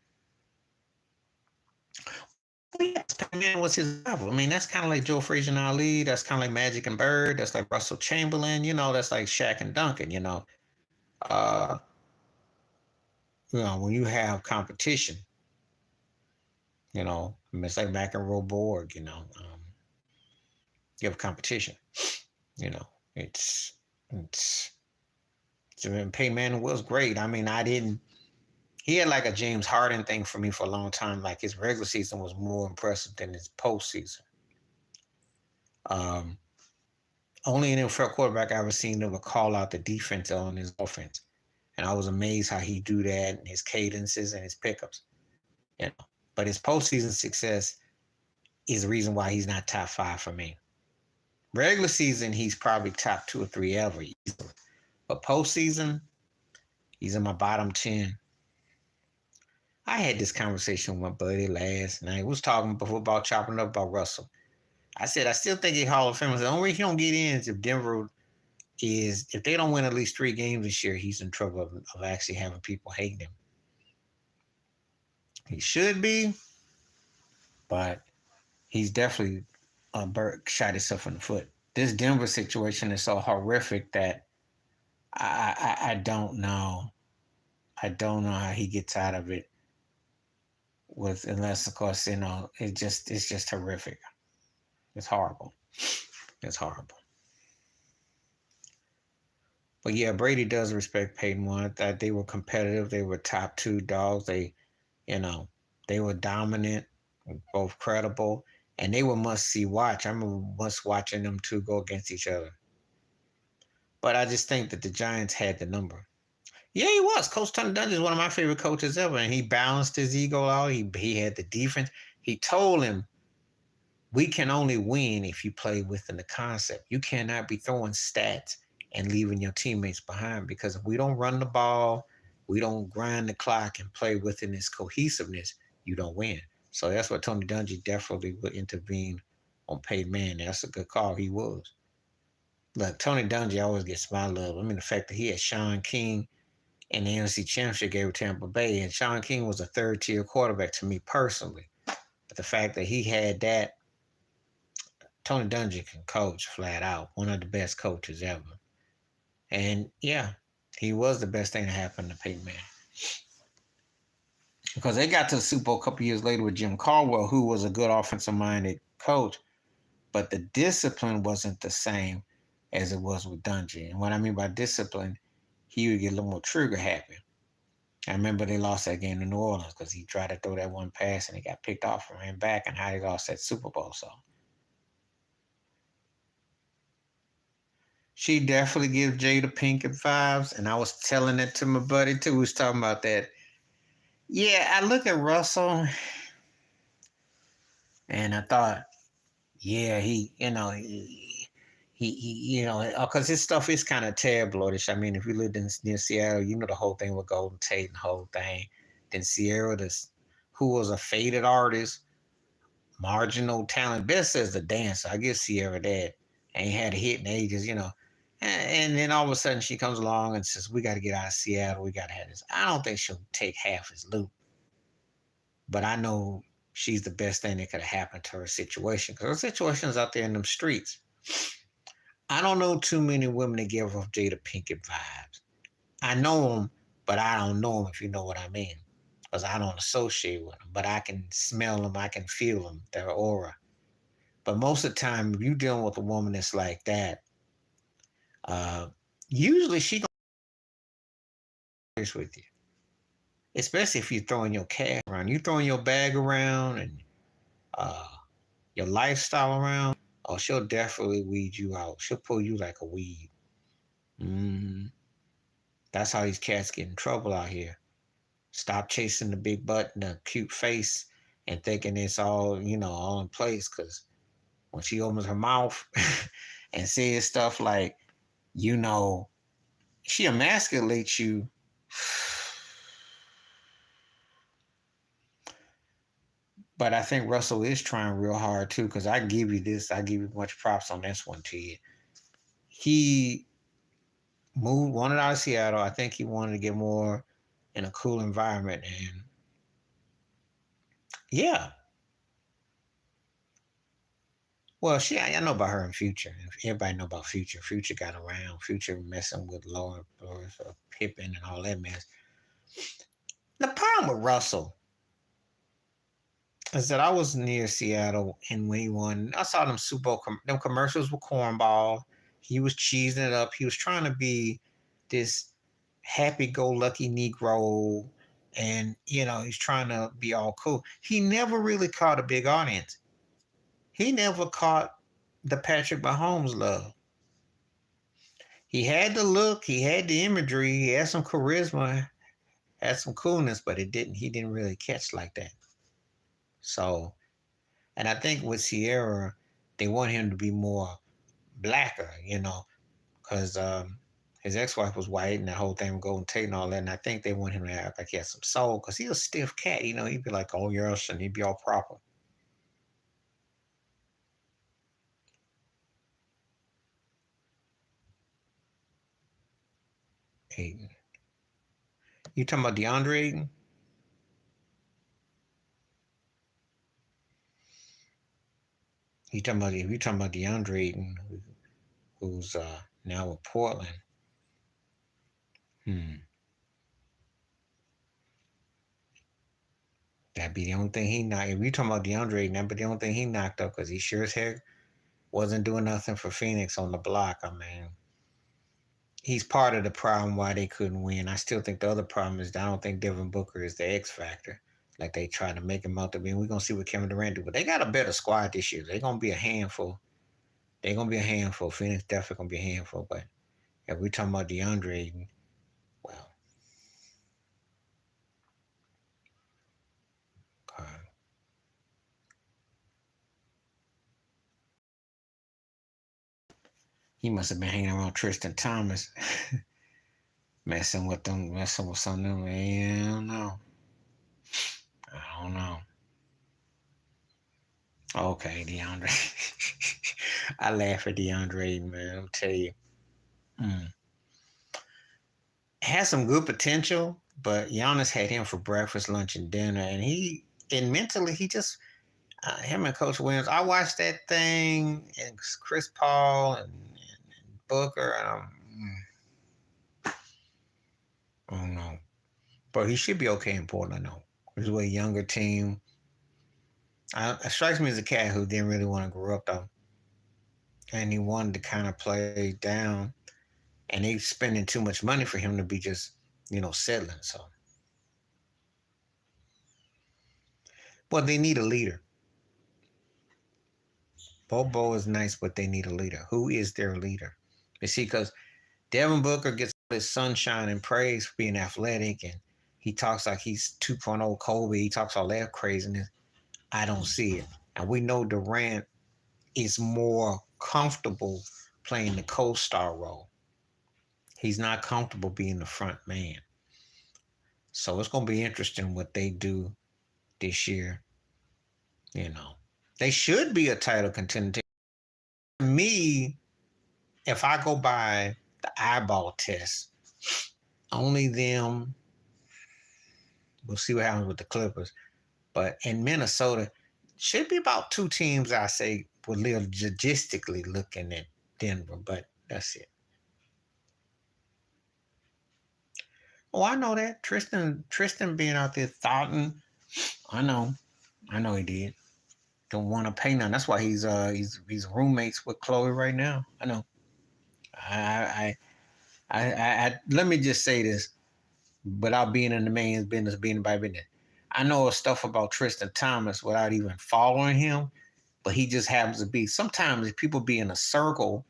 What's his level? I mean, that's kind of like Joe Frazier and Ali. That's kind of like Magic and Bird. That's like Russell Chamberlain. That's like Shaq and Duncan. When you have competition, it's like McEnroe Borg. You have competition. It's Peyton Manning was great. I mean, he had like a James Harden thing for me for a long time. Like his regular season was more impressive than his postseason. Only an NFL quarterback I ever seen ever call out the defense on his offense. And I was amazed how he do that and his cadences and his pickups. But his postseason success is the reason why he's not top 5 for me. Regular season, he's probably top 2 or 3 ever easily. But postseason, he's in my bottom 10. I had this conversation with my buddy last night. We was talking football, chopping up about Russell. I said, I still think he's Hall of Fame. The only way he don't get in is if Denver is if they don't win at least 3 games this year, he's in trouble of actually having people hating him. He should be, but he's definitely shot himself in the foot. This Denver situation is so horrific that I don't know. I don't know how he gets out of it with unless of course, it's just horrific. It's horrible. It's horrible. But yeah, Brady does respect Peyton one. That they were competitive. They were top 2 dogs. You know, they were dominant, both credible, and they were must see watch. I remember must watching them two go against each other. But I just think that the Giants had the number. Yeah, he was. Coach Tony Dungy is one of my favorite coaches ever, and he balanced his ego out. He had the defense. He told him, we can only win if you play within the concept. You cannot be throwing stats and leaving your teammates behind, because if we don't run the ball, we don't grind the clock and play within this cohesiveness, you don't win. So that's what Tony Dungy definitely would intervene on Peyton Manning. That's a good call. He was. Look, Tony Dungy always gets my love. I mean, the fact that he had Sean King in the NFC Championship game with Tampa Bay, and Sean King was a third-tier quarterback to me personally. But the fact that he had that, Tony Dungy can coach flat out. One of the best coaches ever. And yeah, he was the best thing that happened to Peyton Manning. Because they got to the Super Bowl a couple years later with Jim Caldwell, who was a good offensive-minded coach, but the discipline wasn't the same as it was with Dungy. And what I mean by discipline, he would get a little more trigger happy. I remember they lost that game to New Orleans because he tried to throw that one pass and he got picked off and ran back, and how they lost that Super Bowl. So she definitely gives Jada Pinkett vibes, and I was telling it to my buddy too. We was talking about that. Yeah, I look at Russell, and I thought, yeah, because his stuff is kind of tabloidish. I mean, if you lived near Seattle, you know the whole thing with Golden Tate and the whole thing. Then Sierra, who was a faded artist, marginal talent, best as a dancer. I give Sierra that. Ain't had a hit in ages. And then all of a sudden she comes along and says, we got to get out of Seattle. We got to have this. I don't think she'll take half his loot. But I know she's the best thing that could have happened to her situation, because her situation's out there in them streets. I don't know too many women that give off Jada Pinkett vibes. I know them, but I don't know them, if you know what I mean, because I don't associate with them. But I can smell them, I can feel them, their aura. But most of the time, if you're dealing with a woman that's like that, usually she gonna with you, especially if you're throwing your cash around. You throwing your bag around and your lifestyle around. Oh, she'll definitely weed you out. She'll pull you like a weed. That's how these cats get in trouble out here. Stop chasing the big butt and the cute face and thinking it's all, all in place. Because when she opens her mouth and says stuff like, she emasculates you. But I think Russell is trying real hard too, because I give you much props on this one to you. He wanted out of Seattle. I think he wanted to get more in a cool environment. And yeah. Well, I know about her in Future. Everybody know about Future. Future got around. Future messing with Laura Pippen and all that mess. The problem with Russell is that I was near Seattle, and when he won, I saw them Super Bowl, them commercials with cornball. He was cheesing it up. He was trying to be this happy-go-lucky Negro, and, he's trying to be all cool. He never really caught a big audience. He never caught the Patrick Mahomes love. He had the look, he had the imagery, he had some charisma, had some coolness, but he didn't really catch like that. So, and I think with Sierra, they want him to be more blacker, because his ex-wife was white and that whole thing with Golden Tate and all that. And I think they want him to act like he has some soul, because he's a stiff cat, he'd be like, oh, yes, and he'd be all proper. Ayton. You talking about DeAndre Ayton? If you talking about DeAndre Ayton, who's now with Portland. That'd be the only thing he knocked. If you talking about DeAndre Ayton, that'd be the only thing he knocked up because he sure as heck wasn't doing nothing for Phoenix on the block. I mean, he's part of the problem why they couldn't win. I still think the other problem is that I don't think Devin Booker is the X factor. Like they try to make him out to be. We're gonna see what Kevin Durant do, but they got a better squad this year. They're gonna be a handful. They're gonna be a handful. Phoenix definitely gonna be a handful. But if we're talking about DeAndre Ayton, well, God. He must have been hanging around Tristan Thompson, messing with some of them. I don't know. I don't know. Okay, DeAndre. I laugh at DeAndre, man. I'll tell you. Mm. Has some good potential, but Giannis had him for breakfast, lunch, and dinner, and mentally he just him and Coach Williams. I watched that thing, and Chris Paul and Booker, and I don't know, but he should be okay in Portland though. He's a way younger team. It strikes me as a cat who didn't really want to grow up though, and he wanted to kind of play down, and they spending too much money for him to be just settling. So, well, they need a leader. Bobo is nice, but they need a leader. Who is their leader? You see, because Devin Booker gets his sunshine and praise for being athletic, and he talks like he's 2.0 Kobe. He talks all that craziness. I don't see it. And we know Durant is more comfortable playing the co-star role. He's not comfortable being the front man. So it's going to be interesting what they do this year. They should be a title contender. To me, if I go by the eyeball test, only them. We'll see what happens with the Clippers. But in Minnesota, should be about two teams I say would live logistically looking at Denver, but that's it. Oh, I know that. Tristan being out there thoughting. I know he did. Don't want to pay none. That's why he's roommates with Chloe right now. I know. I let me just say this without being in the man's business, being by business. I know stuff about Tristan Thomas without even following him, but he just happens to be. Sometimes if people be in a circle,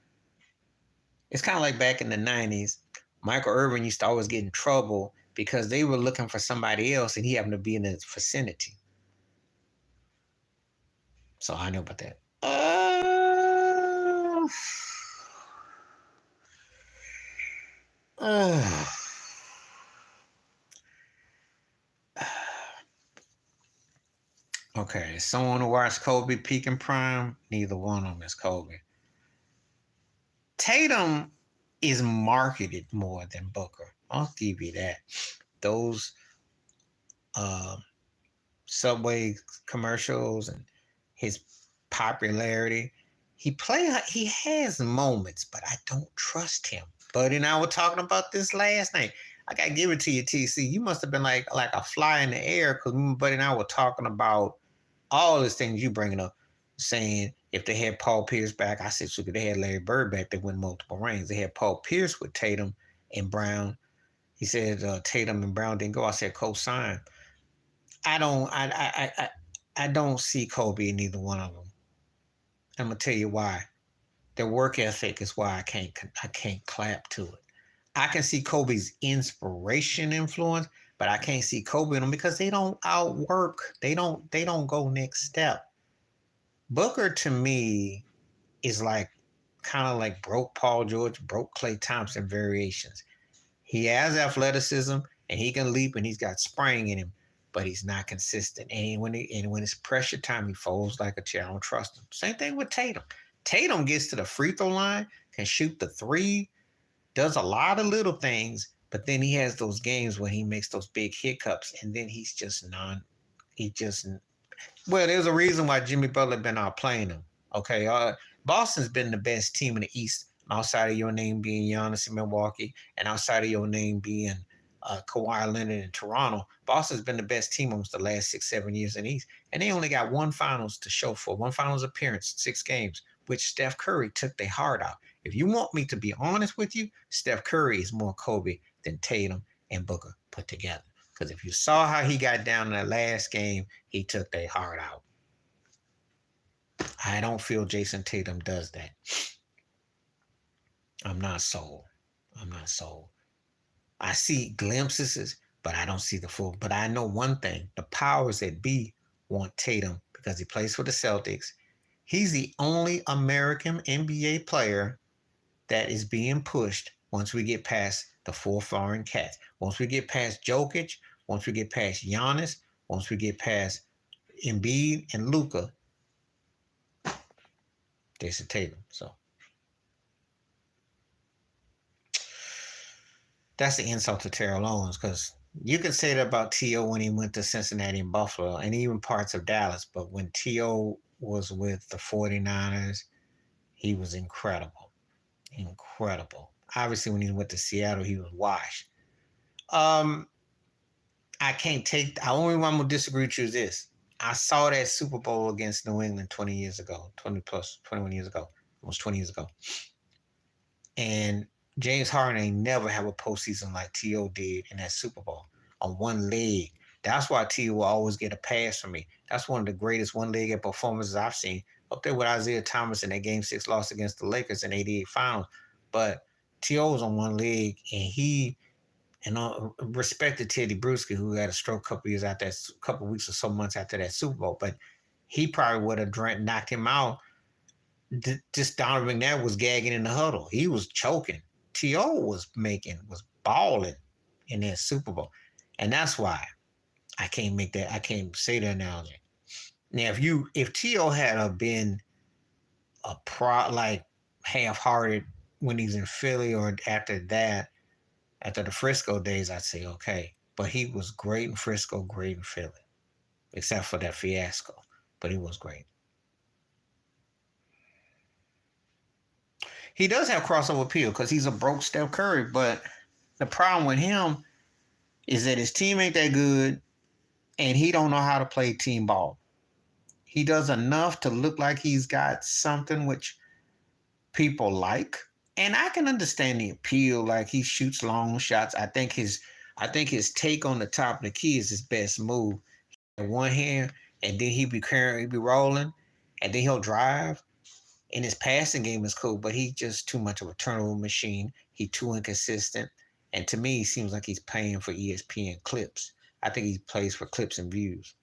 it's kind of like back in the 90s. Michael Irvin used to always get in trouble because they were looking for somebody else and he happened to be in the vicinity. So I know about that. Okay, someone who watched Kobe peak and prime, neither one of them is Kobe. Tatum is marketed more than Booker. I'll give you that. Those Subway commercials and his popularity. He has moments, but I don't trust him. Buddy and I were talking about this last night. I gotta give it to you, TC. You must have been like a fly in the air because Buddy and I were talking about all these things you bringing up, saying if they had Paul Pierce back, I said, so if they had Larry Bird back, they win multiple rings. They had Paul Pierce with Tatum and Brown. He said Tatum and Brown didn't go. I said co-sign. I don't see Kobe in either one of them. I'm gonna tell you why. Their work ethic is why I can't clap to it. I can see Kobe's inspiration influence, but I can't see Kobe in them because they don't outwork. They don't go next step. Booker to me is like kind of like broke Paul George, broke Klay Thompson variations. He has athleticism and he can leap and he's got spring in him, but he's not consistent. And when it's pressure time, he folds like a chair. I don't trust him. Same thing with Tatum. Tatum gets to the free throw line, can shoot the three, does a lot of little things, But then he has those games when he makes those big hiccups, and then he just well, there's a reason why Jimmy Butler been out playing him. Okay, Boston's been the best team in the East, outside of your name being Giannis in Milwaukee, and outside of your name being Kawhi Leonard in Toronto. Boston's been the best team almost the last 6, 7 years in the East, and they only got one finals to show for, one finals appearance, 6 games, which Steph Curry took their heart out. If you want me to be honest with you, Steph Curry is more Kobe than Tatum and Booker put together. Because if you saw how he got down in that last game, he took their heart out. I don't feel Jason Tatum does that. I'm not sold. I'm not sold. I see glimpses, but I don't see the full. But I know one thing: the powers that be want Tatum because he plays for the Celtics. He's the only American NBA player that is being pushed once we get past the 4 foreign cats. Once we get past Jokic, once we get past Giannis, once we get past Embiid and Luka, Jason Tatum. So that's the insult to Terrell Owens, because you could say that about T.O. when he went to Cincinnati and Buffalo and even parts of Dallas. But when T.O. was with the 49ers, he was incredible. Incredible. Obviously, when he went to Seattle, he was washed. I can't take. The only one I'm gonna disagree with you is this. I saw that Super Bowl against New England 20 years ago, 20 plus, 21 years ago, almost 20 years ago. And James Harden ain't never have a postseason like T.O. did in that Super Bowl on one leg. That's why T.O. will always get a pass from me. That's one of the greatest one-legged performances I've seen, up there with Isaiah Thomas in that Game 6 loss against the Lakers in '88 Finals. But T.O. was on one leg, and respected Teddy Bruschi, who had a stroke a couple years after that, couple weeks or so months after that Super Bowl. But he probably would have knocked him out. Just Donovan McNabb was gagging in the huddle. He was choking. T.O. was balling in that Super Bowl. And that's why I can't say the analogy. Now, if T.O. had been like half-hearted when he's in Philly or after the Frisco days, I'd say okay. But he was great in Frisco, great in Philly, except for that fiasco. But he was great. He does have crossover appeal because he's a broke Steph Curry, but the problem with him is that his team ain't that good, and he don't know how to play team ball. He does enough to look like he's got something which people like, and I can understand the appeal. Like, he shoots long shots. I think his take on the top of the key is his best move. One hand, and then he be rolling, and then he'll drive. And his passing game is cool, but he's just too much of a turnover machine. He's too inconsistent. And to me, he seems like he's paying for ESPN clips. I think he plays for clips and views.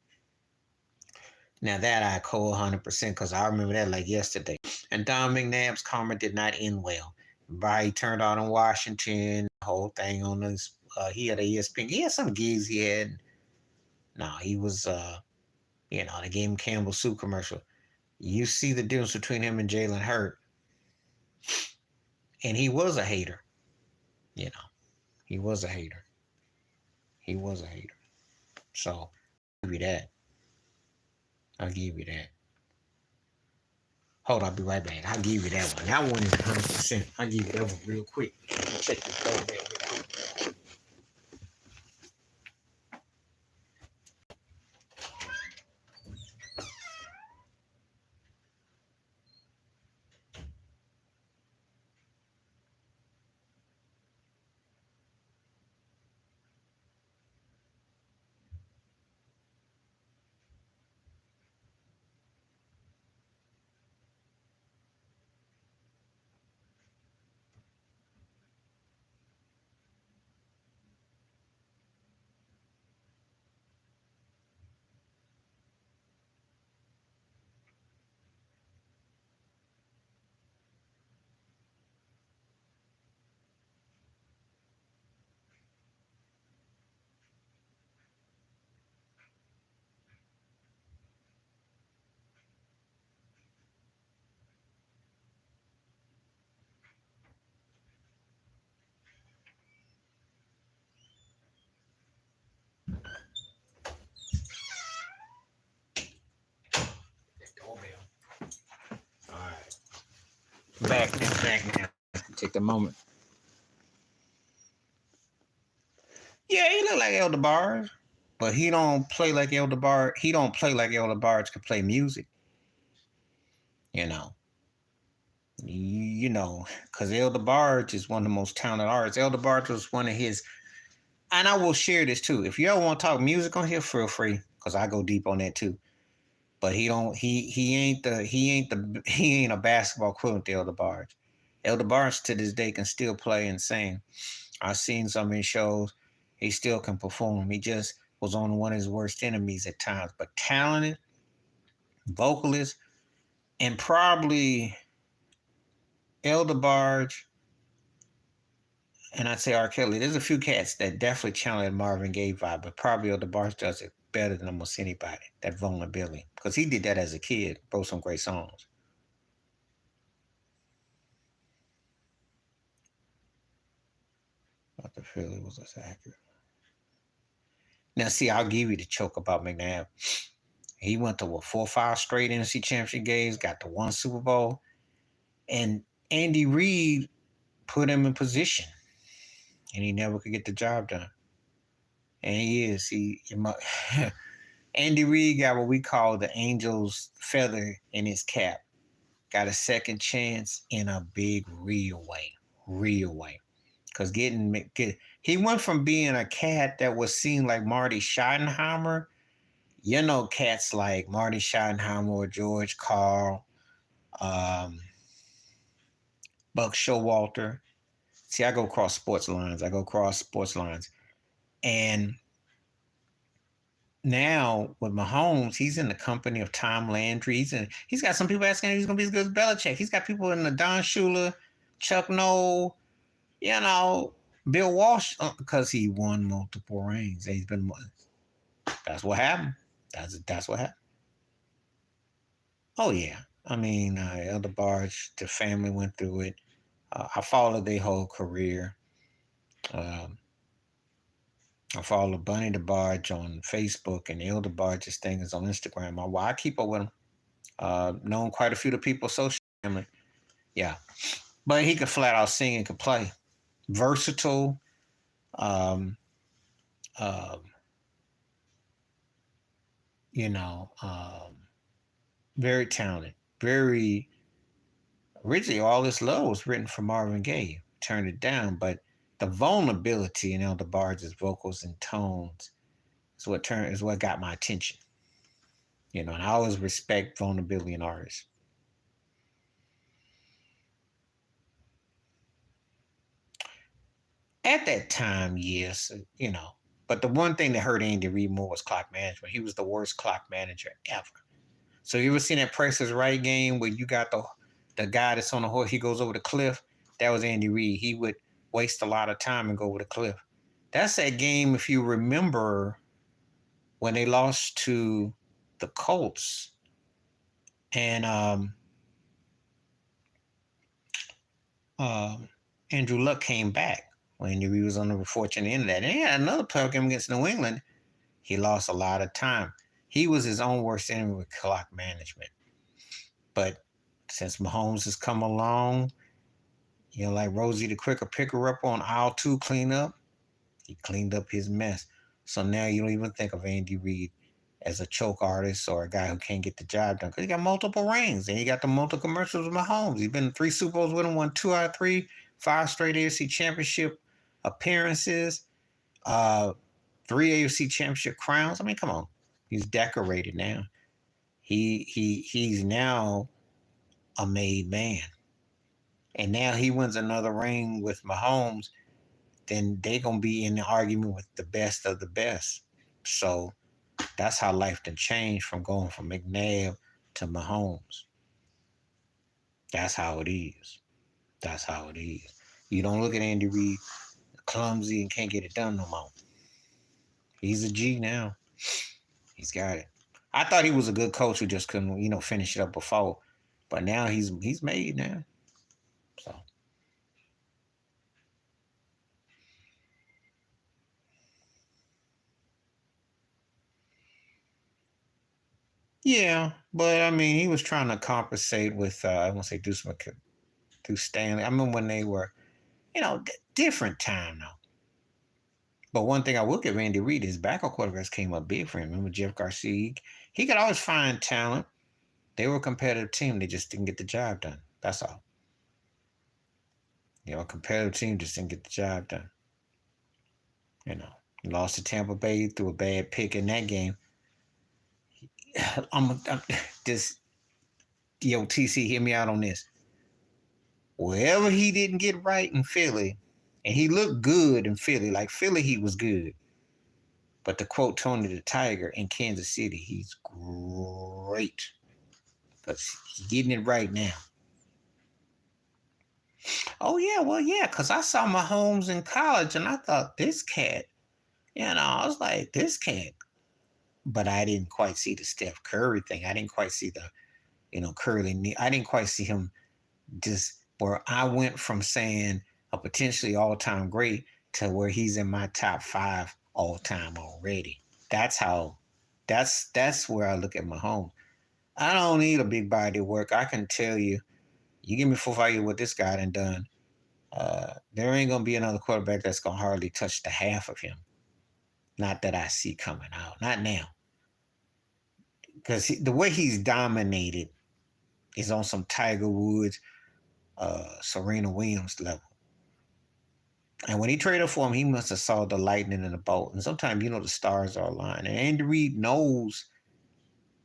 Now that I call 100% because I remember that like yesterday. And Don McNabb's karma did not end well. By he turned out in Washington, the whole thing on his, he had a ESPN. He had some gigs he had. No, he was, they gave him Campbell Soup commercial. You see the difference between him and Jalen Hurts. And he was a hater. He was a hater. He was a hater. So, I'll give you that. I'll give you that. Hold on, I'll be right back. I'll give you that one. That one is 100%. I'll give you that one real quick. Check this out real quick. back now. Take the moment. Yeah, he look like Elder Barge, but he don't play like Elder Barge. He don't play like Elder Barge could play music. You know, because Elder Barge is one of the most talented artists. Elder Barge was one of his, and I will share this too. If you ever want to talk music on here, feel free, because I go deep on that too. But he ain't a basketball equivalent to Elder Barge. Elder Barge to this day can still play and sing. I've seen some of his shows. He still can perform. He just was on one of his worst enemies at times. But talented, vocalist, and probably Elder Barge, and I'd say R. Kelly. There's a few cats that definitely challenge Marvin Gaye vibe, but probably Elder Barge does it better than almost anybody. That vulnerability, because he did that as a kid. Wrote some great songs. But the Philly was accurate. Now, see, I'll give you the choke about McNabb. He went to 4 or 5 straight NFC Championship games, got to one Super Bowl, and Andy Reid put him in position, and he never could get the job done. And he is. Andy Reid got what we call the angel's feather in his cap. Got a second chance in a big, real way. Because he went from being a cat that was seen like Marty Schottenheimer. Cats like Marty Schottenheimer or George Carl, Buck Showalter. See, I go across sports lines. And now with Mahomes, he's in the company of Tom Landry. He's got some people asking if he's going to be as good as Belichick. He's got people in the Don Shula, Chuck Noll, Bill Walsh, because he won multiple rings. That's what happened. That's what happened. Oh yeah. I mean, Elder Barge, the family went through it. I followed their whole career. Um, I follow Bunny the Barge on Facebook, and Elder Barge's thing is on Instagram. I keep up with him. Known quite a few of the people, social family. Yeah. But he could flat out sing and could play. Versatile. Um, um, you know, very talented. Very originally all this love was written for Marvin Gaye. Turned it down, but the vulnerability in Elder Barge's vocals and tones is what got my attention. And I always respect vulnerability in artists. At that time, yes, But the one thing that hurt Andy Reid more was clock management. He was the worst clock manager ever. So you ever seen that Price is Right game where you got the guy that's on the horse, he goes over the cliff? That was Andy Reid. He would waste a lot of time and go over the cliff. That's that game, if you remember, when they lost to the Colts. And Andrew Luck came back when he was on the unfortunate end of that. And he had another playoff game against New England. He lost a lot of time. He was his own worst enemy with clock management. But since Mahomes has come along, like Rosie the Quicker Picker up on aisle 2 cleanup, he cleaned up his mess. So now you don't even think of Andy Reid as a choke artist or a guy who can't get the job done, because he got multiple rings and he got the multiple commercials with Mahomes. He's been in 3 Super Bowls with him, won 2 out of 3, 5 straight AFC Championship appearances, 3 AFC Championship crowns. I mean, come on, he's decorated now. He's now a made man, and now he wins another ring with Mahomes. Then they're gonna be in the argument with the best of the best. So that's how life done changed from going from McNabb to Mahomes. That's how it is. That's how it is. You don't look at Andy Reid clumsy and can't get it done no more. He's a G now. He's got it. I thought he was a good coach who just couldn't, finish it up before. But now he's made now. So yeah, but I mean, he was trying to compensate with I won't say do some through Stanley. I remember when they were, different time though. But one thing I will give Andy Reid is backup quarterbacks came up big for him. Remember Jeff Garcia? He could always find talent. They were a competitive team. They just didn't get the job done. That's all. A competitive team just didn't get the job done. Lost to Tampa Bay through a bad pick in that game. I'm just TC, hear me out on this. Wherever he didn't get right in Philly, and he looked good in Philly, like Philly, he was good. But to quote Tony the Tiger in Kansas City, he's great. Because he's getting it right now. Oh, yeah, well, yeah, because I saw Mahomes in college, and I thought, this cat, I was like, this cat. But I didn't quite see the Steph Curry thing. I didn't quite see the, curly knee. I didn't quite see him just where I went from saying a potentially all-time great to where he's in my top 5 all-time already. That's where I look at Mahomes. I don't need a big body of work. I can tell you, you give me 4-5 years what this guy done. There ain't gonna be another quarterback that's gonna hardly touch the half of him. Not that I see coming out. Not now. Because the way he's dominated is on some Tiger Woods, Serena Williams level. And when he traded for him, he must have saw the lightning in the bolt. And sometimes, the stars are aligned. And Andy Reid knows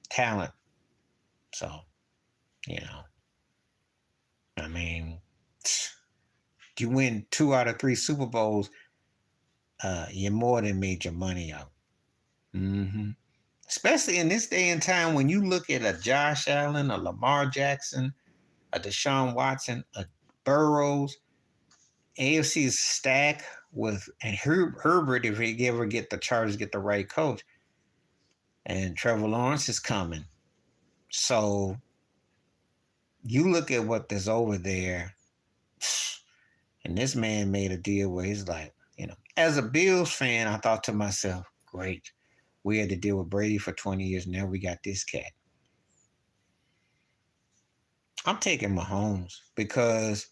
talent. So, I mean, you win 2 out of 3 Super Bowls, you more than made your money out. Mm-hmm. Especially in this day and time when you look at a Josh Allen, a Lamar Jackson, a Deshaun Watson, a Burrows, AFC is stacked with, and Herbert, if he ever get the Chargers, get the right coach, and Trevor Lawrence is coming. So you look at what there's over there, and this man made a deal where he's like, as a Bills fan, I thought to myself, great. We had to deal with Brady for 20 years. Now we got this cat. I'm taking Mahomes because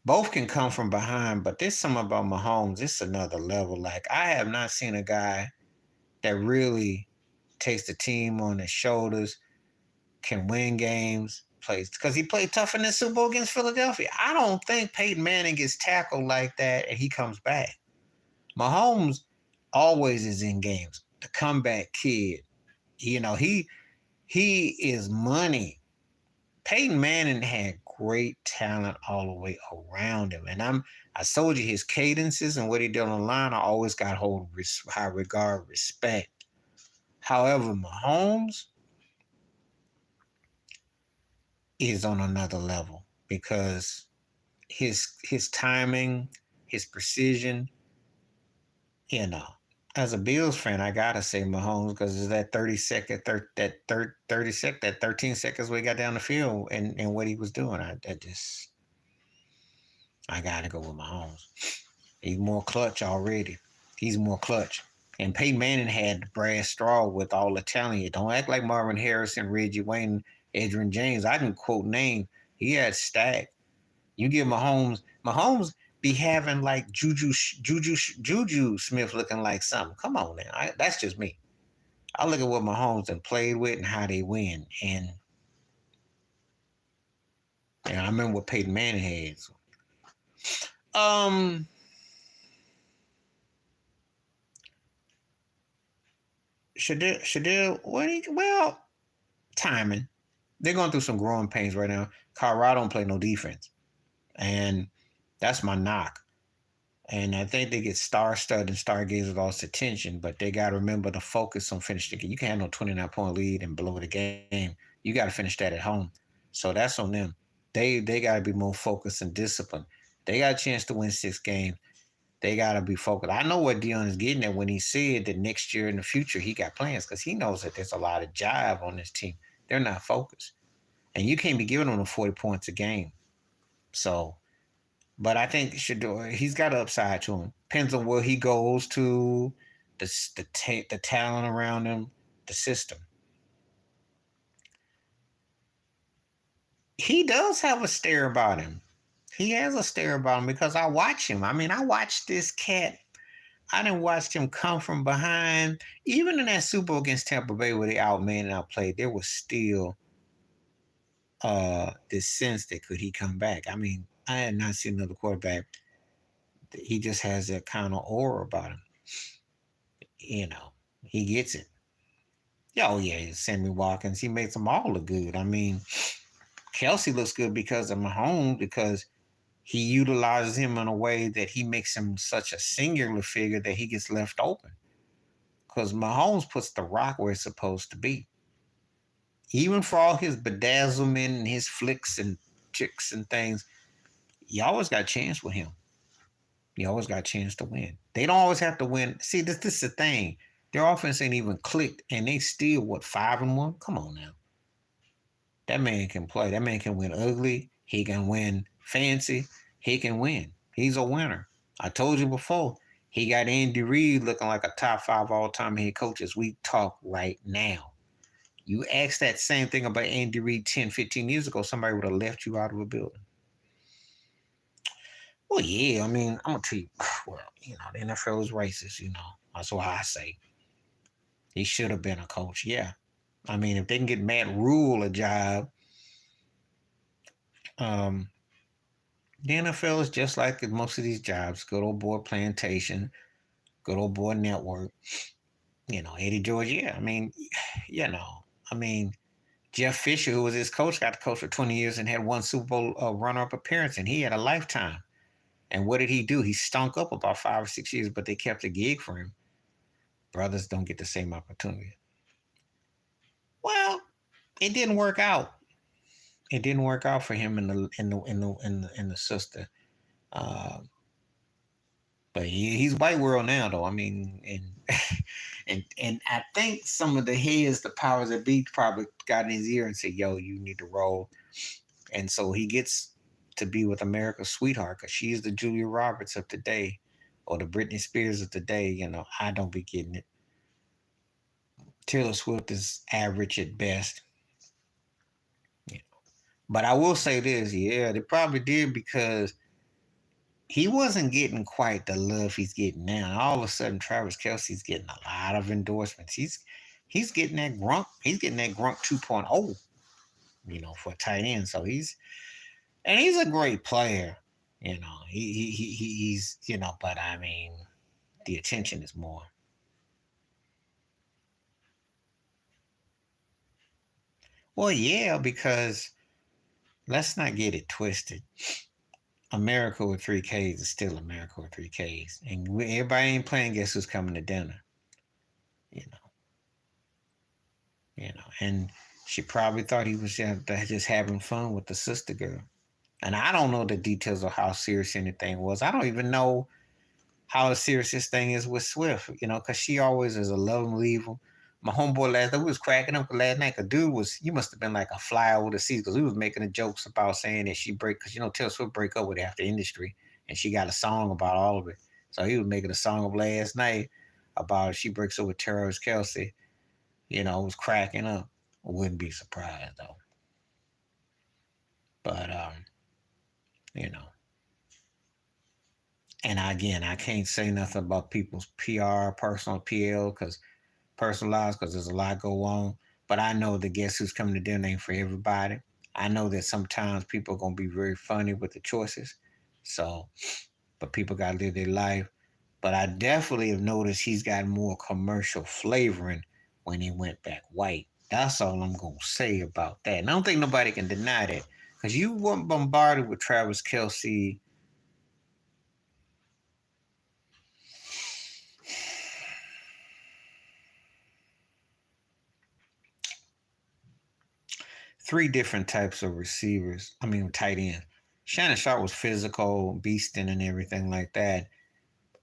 both can come from behind, but there's something about Mahomes. It's another level. Like, I have not seen a guy that really takes the team on his shoulders, can win games, plays, because he played tough in the Super Bowl against Philadelphia. I don't think Peyton Manning gets tackled like that and he comes back. Mahomes always is in games. The comeback kid. He is money. Peyton Manning had great talent all the way around him. And I told you his cadences and what he did on the line, I always got high regard, respect. However, Mahomes is on another level because his timing, his precision, as a Bills fan, I gotta say Mahomes because it's that 13 seconds where he got down the field and what he was doing. I gotta go with Mahomes. He's more clutch already. He's more clutch. And Peyton Manning had the brass straw with all the talent. Don't act like Marvin Harrison, Reggie Wayne, Adrian James. I can quote name. He had stack. You give Mahomes be having like Juju Smith looking like something. Come on now. That's just me. I look at what Mahomes and played with and how they win. And I remember what Peyton Manning had. Shadil, well, timing. They're going through some growing pains right now. Colorado don't play no defense. And that's my knock. And I think they get star-studded and stargazers all this attention, but they got to remember to focus on finishing the game. You can't have no 29-point lead and blow the game. You got to finish that at home. So that's on them. They got to be more focused and disciplined. They got a chance to win 6 games. They got to be focused. I know what Dion is getting at when he said that next year in the future he got plans because he knows that there's a lot of jive on this team. They're not focused. And you can't be giving them 40 points a game. So, but I think he's got an upside to him. Depends on where he goes to, the talent around him, the system. He does have a stare about him. He has a stare about him because I watch him. I mean, I watched this cat. I didn't watch him come from behind. Even in that Super Bowl against Tampa Bay where they outman and outplayed, there was still this sense that could he come back. I mean, I had not seen another quarterback. He just has that kind of aura about him. You know, he gets it. Yeah, oh yeah, Sammy Watkins. He makes them all look good. I mean, Kelsey looks good because of Mahomes because he utilizes him in a way that he makes him such a singular figure that he gets left open. Because Mahomes puts the rock where it's supposed to be. Even for all his bedazzlement and his flicks and tricks and things, you always got a chance with him. You always got a chance to win. They don't always have to win. See, this is the thing. Their offense ain't even clicked, and they still, what, 5-1? Come on now. That man can play. That man can win ugly. He can win fancy. He can win. He's a winner. I told you before, he got Andy Reid looking like a top 5 all-time head coach as we talk right now. You asked that same thing about Andy Reid 10, 15 years ago, somebody would have left you out of a building. Well, yeah, I mean, I'm going to tell you, well, the NFL is racist, That's why I say he should have been a coach, yeah. I mean, if they can get Matt Rule a job, the NFL is just like most of these jobs. Good old boy plantation, good old boy network. Eddie George, yeah. I mean, Jeff Fisher, who was his coach, got to coach for 20 years and had one Super Bowl runner-up appearance, and he had a lifetime. And what did he do? He stunk up about 5 or 6 years, but they kept a gig for him. Brothers don't get the same opportunity. Well, it didn't work out. It didn't work out for him and the sister. But he's white world now, though. I mean, and I think some of the heads, the powers that be, probably got in his ear and said, "Yo, you need to roll." And so he gets to be with America's sweetheart because she's the Julia Roberts of today, or the Britney Spears of today. I don't be getting it. Taylor Swift is average at best. But I will say this, yeah, they probably did because he wasn't getting quite the love he's getting now. All of a sudden, Travis Kelce's getting a lot of endorsements. He's getting that Gronk. He's getting that Gronk 2.0, for a tight end. So he's a great player. He's but I mean, the attention is more. Well, yeah, because let's not get it twisted. America with 3Ks is still America with 3Ks. And everybody ain't playing guess who's coming to dinner. You know. And she probably thought he was just having fun with the sister girl. And I don't know the details of how serious anything was. I don't even know how serious this thing is with Swift, because she always is a love and leave him. My homeboy last night, we was cracking up last night. A dude you must have been like a fly over the seas because he was making the jokes about saying that she break, because Taylor Swift break up with after Industry, and she got a song about all of it. So he was making a song of last night about she breaks up with Travis Kelce. Was cracking up. I wouldn't be surprised though. But and again, I can't say nothing about people's PR, personal PL, because personalized, because there's a lot go on. But I know the guess who's coming to dinner ain't for everybody. I know that sometimes people are gonna be very funny with the choices. So, but people gotta live their life. But I definitely have noticed he's got more commercial flavoring when he went back white. That's all I'm gonna say about that. And I don't think nobody can deny that. Because you weren't bombarded with Travis Kelce. Three different types of receivers. I mean, tight end. Shannon Sharp was physical, beasting, and everything like that.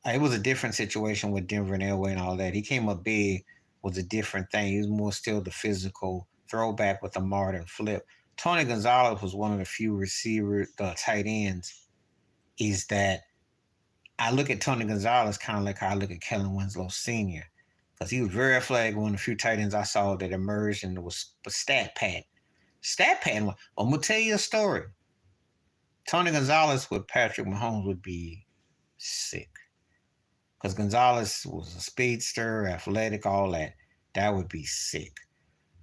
It was a different situation with Denver and Elway and all that. He came up big, was a different thing. He was more still the physical throwback with the modern flip. Tony Gonzalez was one of the few tight ends. Is that I look at Tony Gonzalez kind of like how I look at Kellen Winslow Sr. Because he was very athletic, one of the few tight ends I saw that emerged and was stat pat. Stat pattern. I'm gonna tell you a story. Tony Gonzalez with Patrick Mahomes would be sick. Because Gonzalez was a speedster, athletic, all that. That would be sick.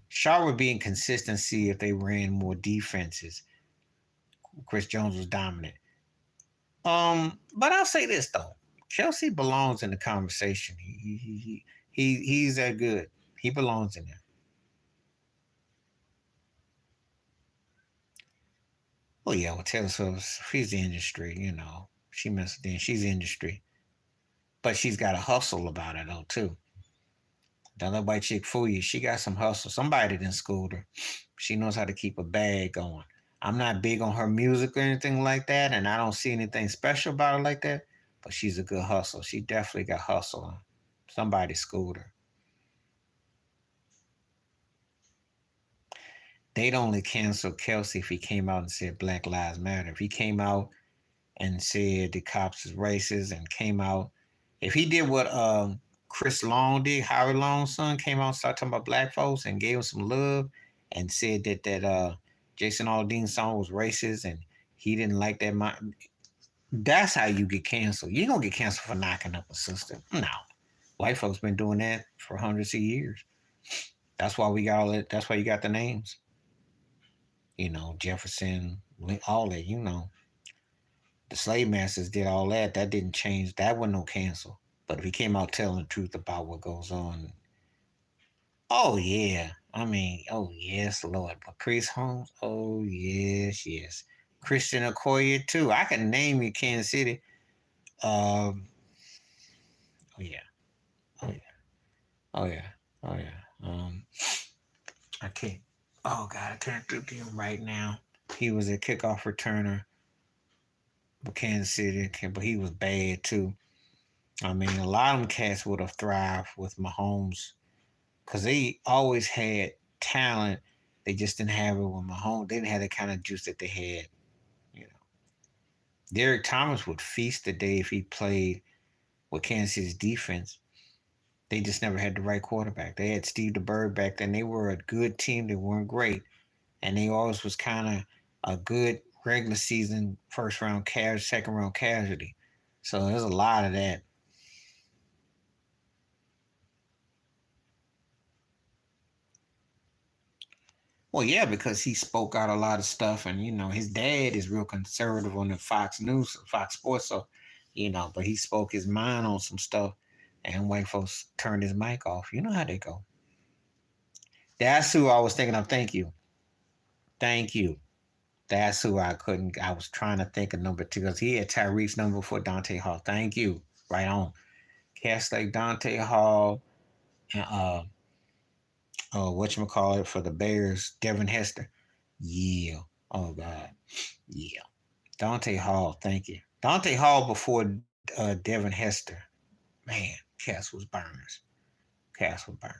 Shaw would be in consistency if they ran more defenses. Chris Jones was dominant. But I'll say this though. Kelsey belongs in the conversation. He's that good. He belongs in there. Well, yeah, well, Taylor Swift, she's the industry, you know. She messed in. She's the industry. But she's got a hustle about her though, too. Don't let nobody chick fool you. She got some hustle. Somebody didn't school her. She knows how to keep a bag going. I'm not big on her music or anything like that, and I don't see anything special about her like that. But she's a good hustle. She definitely got hustle. Somebody schooled her. They'd only cancel Kelsey if he came out and said Black Lives Matter. If he came out and said the cops is racist and came out, if he did what Chris Long did, Howard Long's son came out and started talking about black folks and gave him some love and said that Jason Aldean's song was racist and he didn't like that. That's how you get canceled. You don't get canceled for knocking up a sister. No. White folks been doing that for hundreds of years. That's why we got all that. That's why you got the names. You know, Jefferson, all that, you know. The slave masters did all that. That didn't change. That wasn't no cancel. But if he came out telling the truth about what goes on, oh yeah. I mean, oh yes, Lord. But Chris Holmes, oh yes, yes. Christian Okoye too. I can name you Kansas City. Oh yeah, oh yeah, oh yeah, oh yeah. I can't. Oh God, I can't think of him right now. He was a kickoff returner for Kansas City, but he was bad too. I mean, a lot of them cats would have thrived with Mahomes because they always had talent. They just didn't have it with Mahomes. They didn't have the kind of juice that they had. You know, Derek Thomas would feast the day if he played with Kansas City's defense. They just never had the right quarterback. They had Steve DeBerg back then. They were a good team. They weren't great, and they always was kind of a good regular season first round second round casualty. So there's a lot of that. Well, yeah, because he spoke out a lot of stuff, and you know his dad is real conservative on the Fox News, Fox Sports, so you know, but he spoke his mind on some stuff, and white folks turned his mic off. You know how they go. That's who I was thinking of. Thank you, thank you. That's who I couldn't. I was trying to think of number two because he had Tyreek's number for Dante Hall. Thank you. Right on. Cast like Dante Hall and what you call it for the Bears, Devin Hester. Yeah. Oh God. Yeah. Dante Hall, thank you. Dante Hall before Devin Hester. Man, Cass was burners. Cass was burners.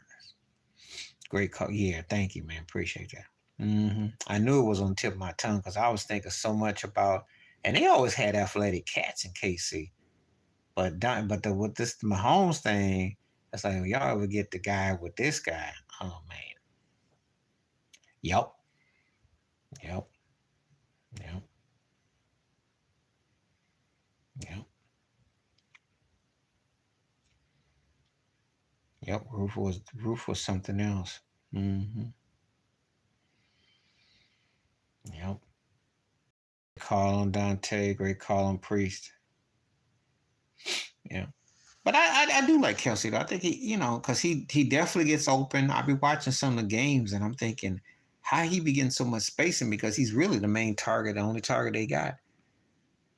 Great call. Yeah, thank you, man. Appreciate that. I knew it was on the tip of my tongue because I was thinking so much about, and they always had athletic cats in KC. But with this Mahomes thing, it's like y'all ever get the guy with this guy? Oh man. Yep. Yep. Yep. Yep. Yep. Roof was something else. Mm-hmm. Yep. Call on Dante, great call on Priest. Yeah. But I do like Kelsey though. I think he, you know, because he definitely gets open. I'll be watching some of the games and I'm thinking how he be getting so much spacing because he's really the main target, the only target they got.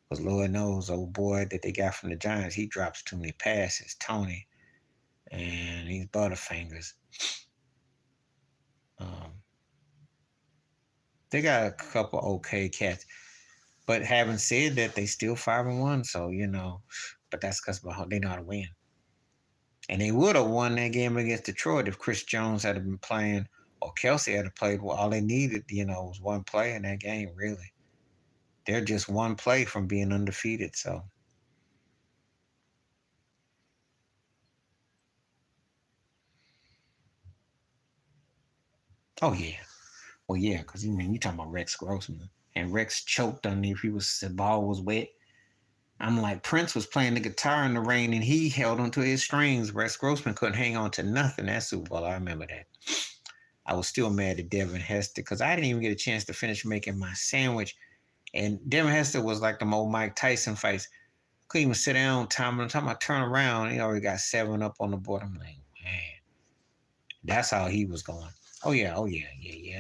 Because Lord knows, old boy that they got from the Giants, he drops too many passes, Tony, and he's Butterfingers. Um, they got a couple okay cats. But having said that, they still 5-1. So, you know, but that's because they know how to win. And they would have won that game against Detroit if Chris Jones had been playing or Kelsey had played. Well, all they needed, you know, was one play in that game, really. They're just one play from being undefeated. So, oh, yeah. Well, yeah, because you talking about Rex Grossman, and Rex choked on me if the ball was wet. I'm like, Prince was playing the guitar in the rain and he held onto his strings. Rex Grossman couldn't hang on to nothing that Super Bowl. I remember that. I was still mad at Devin Hester because I didn't even get a chance to finish making my sandwich. And Devin Hester was like the old Mike Tyson fights. Couldn't even sit down. Time I turn around, he already got 7 up on the board. I'm like, man, that's how he was going. Oh yeah.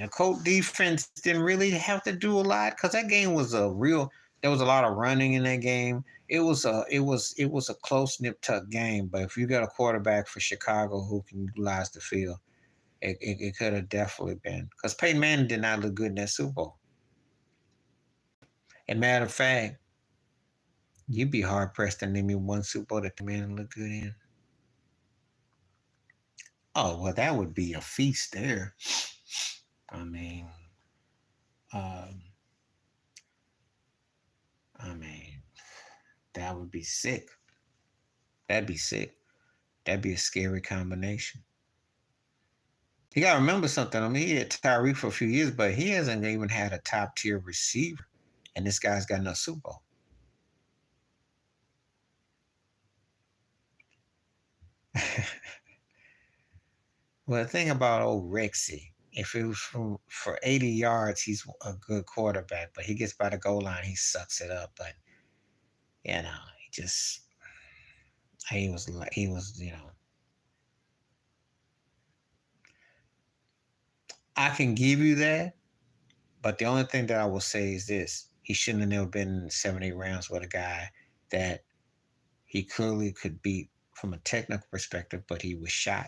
Colt defense didn't really have to do a lot because that game was a real. There was a lot of running in that game. It was a close nip tuck game. But if you got a quarterback for Chicago who can utilize the field, it could have definitely been because Peyton Manning did not look good in that Super Bowl. And matter of fact, you'd be hard pressed to name me one Super Bowl that Manning looked good in. Oh well, that would be a feast there. I mean, um, I mean, that would be sick. That'd be sick. That'd be a scary combination. You gotta remember something. I mean, he had Tyreek for a few years, but he hasn't even had a top tier receiver, and this guy's got no Super Bowl. Well, the thing about old Rexy, if it was for 80 yards, he's a good quarterback, but he gets by the goal line, he sucks it up. But he just he was. I can give you that, but the only thing that I will say is this: he shouldn't have never been in 7, 8 rounds with a guy that he clearly could beat from a technical perspective, but he was shot.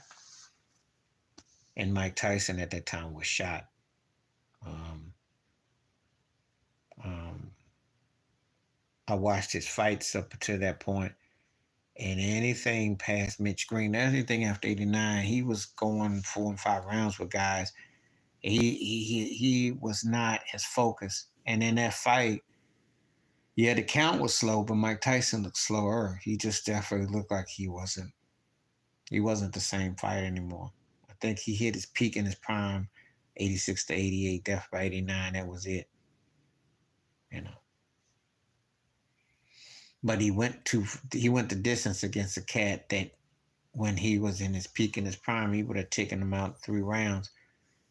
And Mike Tyson at that time was shot. Um, um, I watched his fights up to that point, and anything past Mitch Green, anything after '89, he was going 4 and 5 rounds with guys. He was not as focused. And in that fight, yeah, the count was slow, but Mike Tyson looked slower. He just definitely looked like he wasn't the same fight anymore. I think he hit his peak in his prime, 86 to 88, death by 89. That was it, you know. But he went the distance against a cat that when he was in his peak in his prime, he would have taken him out 3 rounds.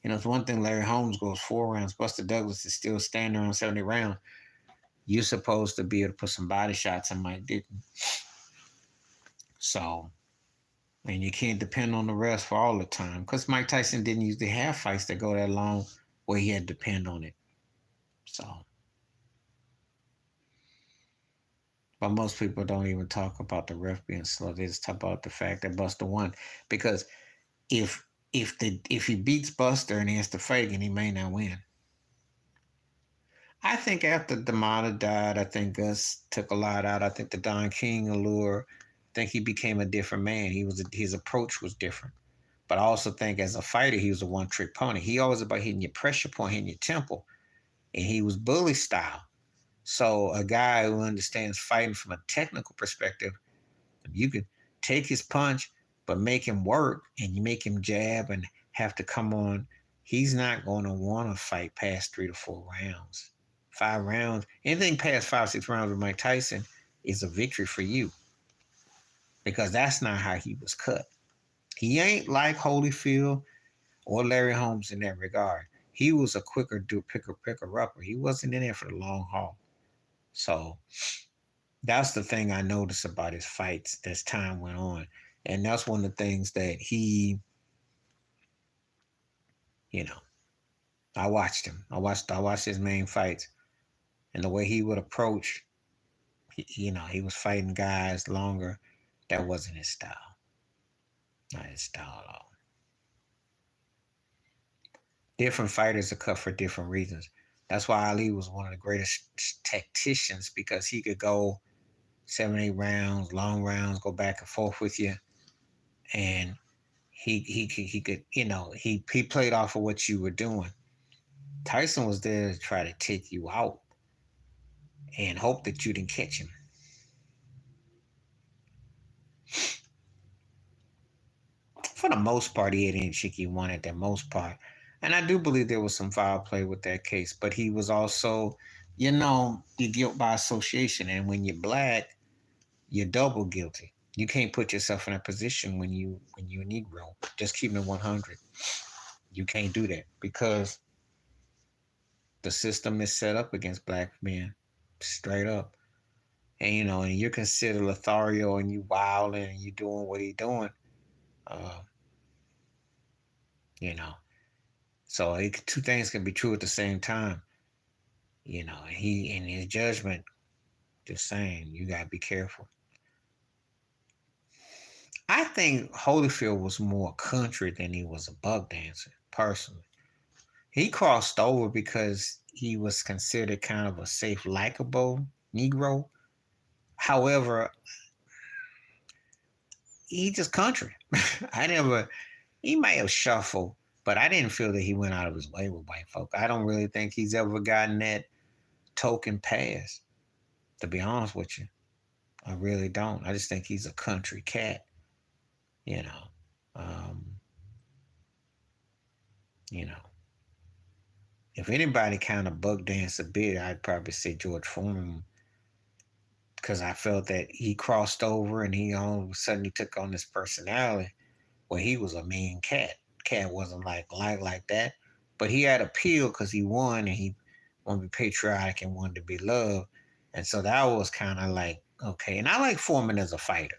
It's one thing Larry Holmes goes 4 rounds. Buster Douglas is still standing around 70 rounds. You're supposed to be able to put some body shots, and Mike didn't. So, and you can't depend on the rest for all the time because Mike Tyson didn't usually have fights that go that long where he had to depend on it. So, but most people don't even talk about the ref being slow. They just talk about the fact that Buster won because if if he beats Buster and he has to fight again, he may not win. I think after D'Amata died, I think Gus took a lot out. I think the Don King allure, I think he became a different man. His approach was different. But I also think as a fighter, he was a one trick pony. He always about hitting your pressure point, hitting your temple, and he was bully style. So a guy who understands fighting from a technical perspective, you could take his punch, but make him work, and you make him jab and have to come on. He's not going to want to fight past 3 to 4 rounds. 5 rounds, anything past 5, 6 rounds with Mike Tyson is a victory for you because that's not how he was cut. He ain't like Holyfield or Larry Holmes in that regard. He was a quicker picker upper. He wasn't in there for the long haul. So that's the thing I noticed about his fights as time went on. And that's one of the things that you know, I watched him. I watched his main fights and the way he would approach, he was fighting guys longer. That wasn't his style. Not his style at all. Different fighters are cut for different reasons. That's why Ali was one of the greatest tacticians because he could go 7, 8 rounds, long rounds, go back and forth with you, and he could he played off of what you were doing. Tyson was there to try to take you out and hope that you didn't catch him. For the most part, he had any chick he wanted. The most part, And I do believe there was some foul play with that case, but he was also, the guilt by association. And when you're black, you're double guilty. You can't put yourself in a position when you're a Negro. Just keeping it 100. You can't do that because the system is set up against black men, straight up. And and you're considered Lothario, and you wilding, and you doing what he doing. Uh, you know, so two things can be true at the same time. And he in his judgment, just saying, you gotta be careful. I think Holyfield was more country than he was a buck dancer, personally. He crossed over because he was considered kind of a safe, likable Negro. However, he just country. I never. He might have shuffled, but I didn't feel that he went out of his way with white folk. I don't really think he's ever gotten that token pass. To be honest with you, I really don't. I just think he's a country cat. You know, um, you know. If anybody kind of buck danced a bit, I'd probably say George Foreman, because I felt that he crossed over and he all of a sudden he took on this personality where he was a mean cat. Cat wasn't like that, but he had appeal because he won and he wanted to be patriotic and wanted to be loved, and so that was kind of like okay. And I like Foreman as a fighter,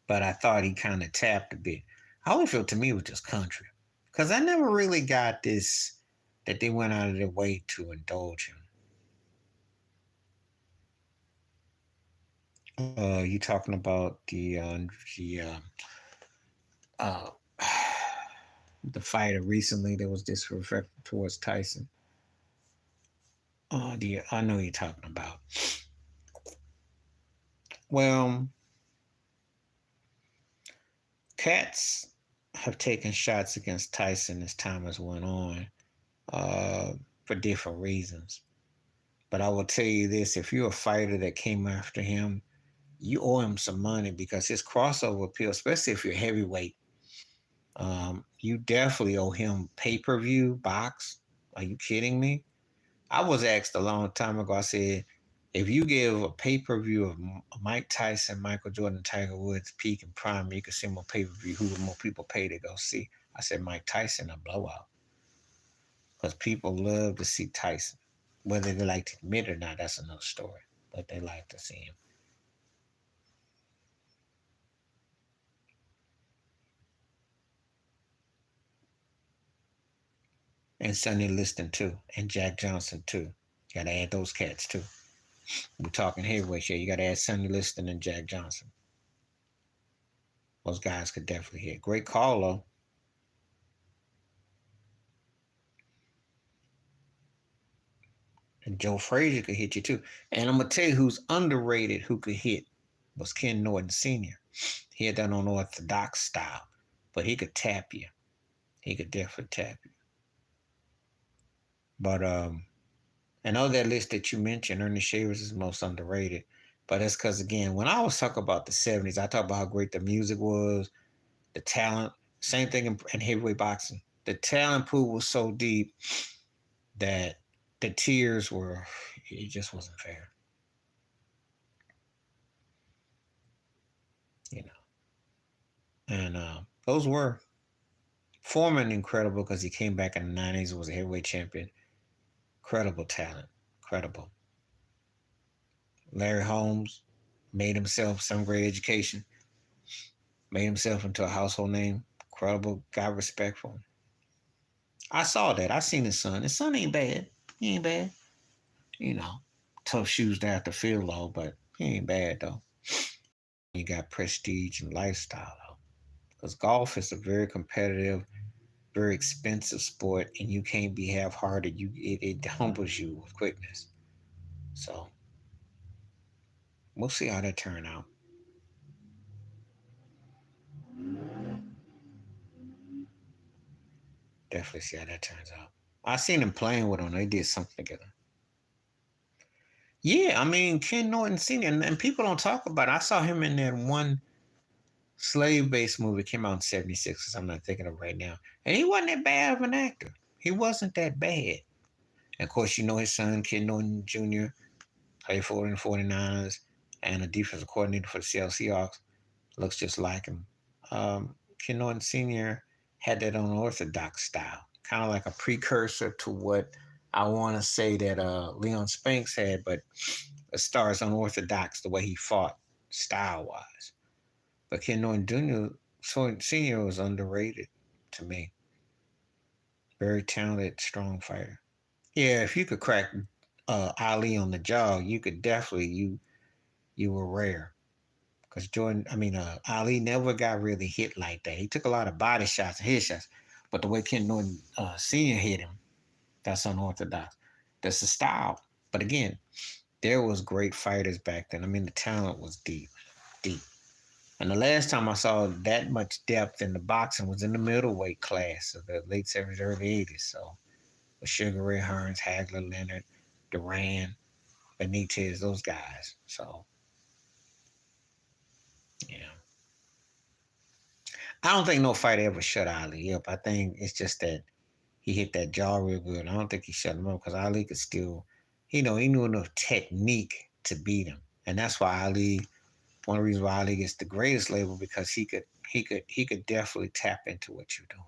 but I thought he kind of tapped a bit. Holyfield to me was just country because I never really got this that they went out of their way to indulge him. You talking about the uh, the fighter recently that was disrespectful towards Tyson? I know you're talking about. Well, cats have taken shots against Tyson as time has went on, uh, for different reasons. But I will tell you this: if you're a fighter that came after him, you owe him some money because his crossover appeal, especially if you're heavyweight, you definitely owe him pay-per-view box. Are you kidding me? I was asked a long time ago. I said, if you give a pay-per-view of Mike Tyson, Michael Jordan, Tiger Woods peak and prime, you could see more pay-per-view. Who would more people pay to go see? I said Mike Tyson a blowout because people love to see Tyson. Whether they like to admit it or not, that's another story. But they like to see him. And Sonny Liston too, and Jack Johnson too. You gotta add those cats too. We're talking heavyweight here. You gotta add Sonny Liston and Jack Johnson. Those guys could definitely hit. Great call though. And Joe Frazier could hit you too. And I'm gonna tell you who's underrated who could hit was Ken Norton Sr. He had that unorthodox style, but he could tap you. He could definitely tap you. But I know that list that you mentioned, Ernie Shavers is most underrated. But that's because again, when I was talking about the '70s, I talk about how great the music was, the talent. Same thing in heavyweight boxing. The talent pool was so deep that the tiers were, it just wasn't fair. You know. And those were Foreman incredible because he came back in the '90s, was a heavyweight champion. Incredible talent, incredible. Larry Holmes made himself some great education, made himself into a household name. Incredible, got respect for him. I saw that. I seen his son. His son ain't bad. He ain't bad. You know, tough shoes to have to fill though, but he ain't bad though. You got prestige and lifestyle though, because golf is a very competitive, very expensive sport, and you can't be half-hearted. It humbles you with quickness. So we'll see how that turn out. Definitely see how that turns out. I seen them playing with him. They did something together. Yeah, I mean Ken Norton Sr. And people don't talk about it. I saw him in that one. slave-based movie came out in '76, because I'm not thinking of right now. And he wasn't that bad of an actor. He wasn't that bad. And of course, you know his son, Ken Norton Jr., played for the 49ers and a defensive coordinator for the Seattle Seahawks. Looks just like him. Ken Norton Sr. had that unorthodox style, kind of like a precursor to what I want to say that Leon Spanks had, but as far as unorthodox, the way he fought style wise. But Ken Norton Jr. Senior was underrated to me. Very talented, strong fighter. Yeah, if you could crack Ali on the jaw, you could definitely you were rare. Because Ali never got really hit like that. He took a lot of body shots and head shots, but the way Ken Norton Senior hit him, that's unorthodox. That's the style. But again, there was great fighters back then. I mean, the talent was deep, deep. And the last time I saw that much depth in the boxing was in the middleweight class of the late 70s, early 80s. So with Sugar Ray Hearns, Hagler, Leonard, Duran, Benitez, those guys. So, yeah. I don't think no fighter ever shut Ali up. I think it's just that he hit that jaw real good. I don't think he shut him up because Ali could still, he knew enough technique to beat him. And that's why one of the reasons why Ali gets the greatest label, because he could definitely tap into what you're doing.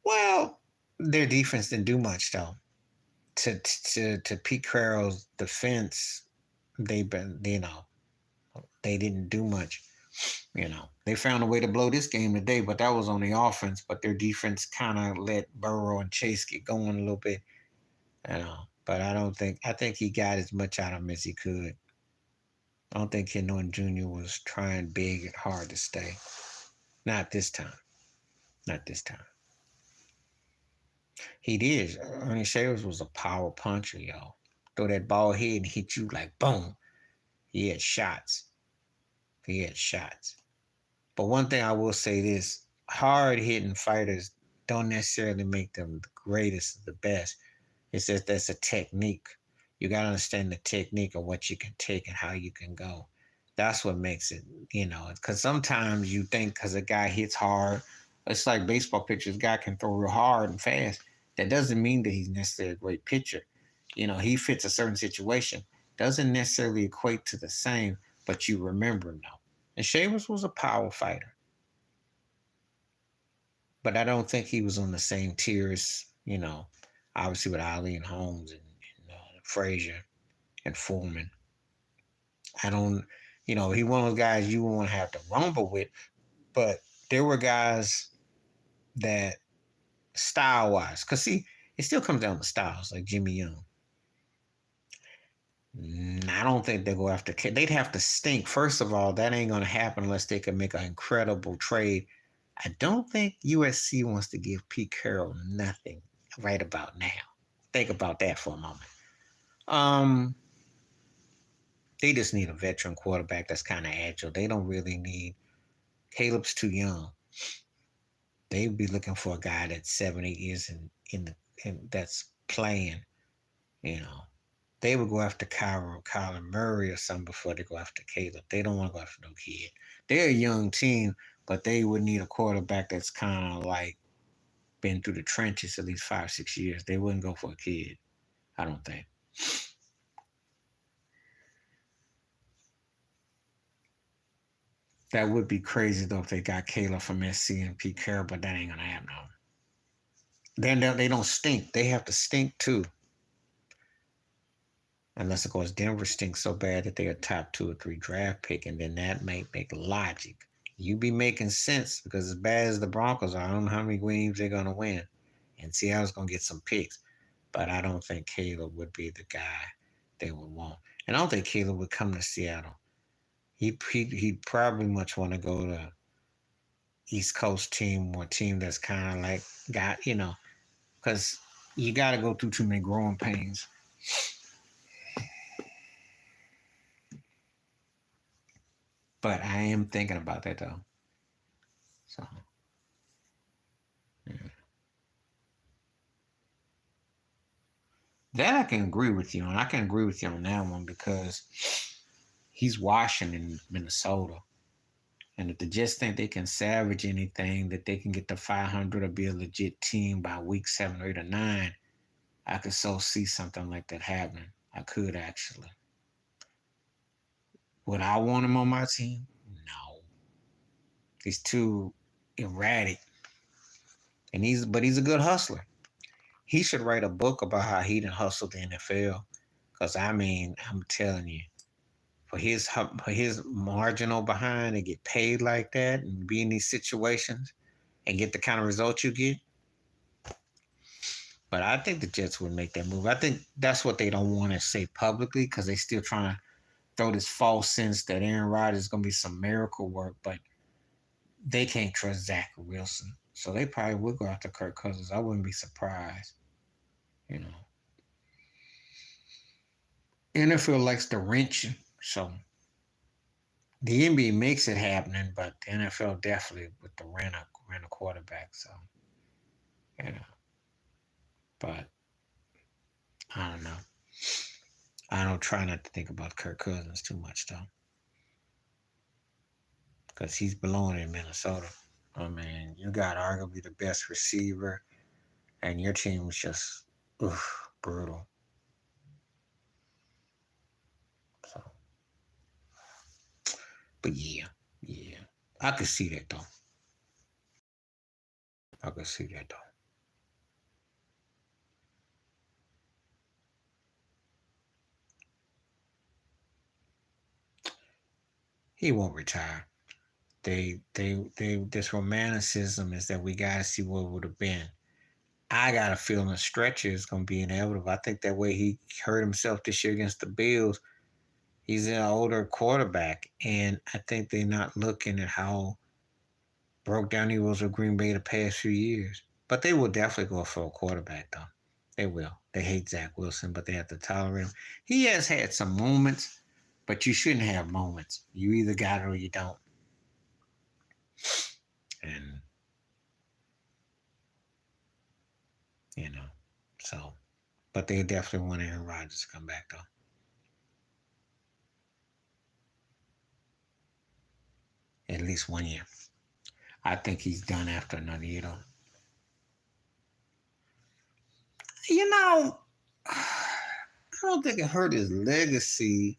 Well, their defense didn't do much though. To Pete Carroll's defense, they didn't do much. They found a way to blow this game today, but that was on the offense. But their defense kind of let Burrow and Chase get going a little bit. But I think he got as much out of him as he could. I don't think Ken Norton Jr. was trying big and hard to stay. Not this time. Not this time. He did. Ernie Shavers was a power puncher, yo. Throw that ball head and hit you like boom. He had shots. He had shots. But one thing I will say this, hard hitting fighters don't necessarily make them the greatest, the best. It's just that's a technique. You got to understand the technique of what you can take and how you can go. That's what makes it, because sometimes you think because a guy hits hard, it's like baseball pitchers, guy can throw real hard and fast. That doesn't mean that he's necessarily a great pitcher. He fits a certain situation. Doesn't necessarily equate to the same, but you remember him though. And Shavers was a power fighter. But I don't think he was on the same tier as, obviously with Ali and Holmes and Frazier and Foreman. I don't, he one of those guys you won't have to rumble with, but there were guys that style wise, because see, it still comes down to styles, like Jimmy Young. I don't think they go after. They'd have to stink. First of all, that ain't going to happen unless they can make an incredible trade. I don't think USC wants to give Pete Carroll nothing right about now. Think about that for a moment. They just need a veteran quarterback that's kind of agile. They don't really need. Caleb's too young. They'd be looking for a guy that's 7, 8 years that's playing. They would go after Kyler Murray or something before they go after Caleb. They don't want to go after no kid. They're a young team, but they would need a quarterback that's kind of like been through the trenches at least 5, 6 years. They wouldn't go for a kid, I don't think. That would be crazy though if they got Caleb from SC and Pete Carroll, but that ain't gonna happen. Then they don't stink. They have to stink too. Unless, of course, Denver stinks so bad that they're a top 2 or 3 draft pick, and then that may make logic. You be making sense because as bad as the Broncos are, I don't know how many games they're going to win. And Seattle's going to get some picks. But I don't think Caleb would be the guy they would want. And I don't think Caleb would come to Seattle. He'd probably much want to go to East Coast team or a team that's kind of like because you got to go through too many growing pains. But I am thinking about that though. So, yeah. That I can agree with you on. I can agree with you on that one because He's washing in Minnesota. And if they just think they can salvage anything, that they can get to 500 or be a legit team by week 7 or 8 or 9, I could so see something like that happening. I could actually. Would I want him on my team? No. He's too erratic. And he's a good hustler. He should write a book about how he done hustled the NFL. Cause I mean, I'm telling you, for his marginal behind and get paid like that and be in these situations and get the kind of results you get. But I think the Jets would make that move. I think that's what they don't want to say publicly because they still trying to throw this false sense that Aaron Rodgers is going to be some miracle work, but they can't trust Zach Wilson. So they probably would go after Kirk Cousins. I wouldn't be surprised. You know, NFL likes to wrench, so the NBA makes it happening, but the NFL definitely with the rent a quarterback. So you know, but I don't know. I don't try not to think about Kirk Cousins too much though, because he's belonging in Minnesota. I mean, you got arguably the best receiver, and your team was just brutal. So, but yeah, I could see that though. I could see that though. He won't retire. They. This romanticism is that we gotta see what would have been. I got a feeling the stretcher is gonna be inevitable. I think that way he hurt himself this year against the Bills. He's an older quarterback, and I think they're not looking at how broke down he was with Green Bay the past few years. But they will definitely go for a quarterback, though. They will. They hate Zach Wilson, but they have to tolerate him. He has had some moments, but you shouldn't have moments. You either got it or you don't. And, you know, so, but they definitely want Aaron Rodgers to come back, though. At least 1 year. I think he's done after another year, though. You know, I don't think it hurt his legacy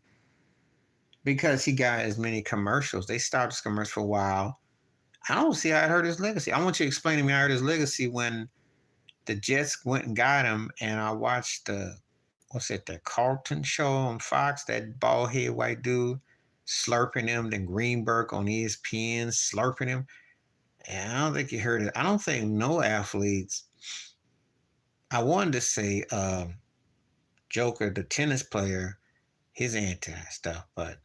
because he got as many commercials. They stopped his commercials for a while. I don't see how it hurt his legacy. I want you to explain to me how it hurt his legacy when the Jets went and got him, and I watched the Carlton show on Fox, that bald head white dude slurping him, then Greenberg on ESPN slurping him. And I don't think he heard it. I don't think no athletes. I wanted to say Joker, the tennis player, his anti stuff, but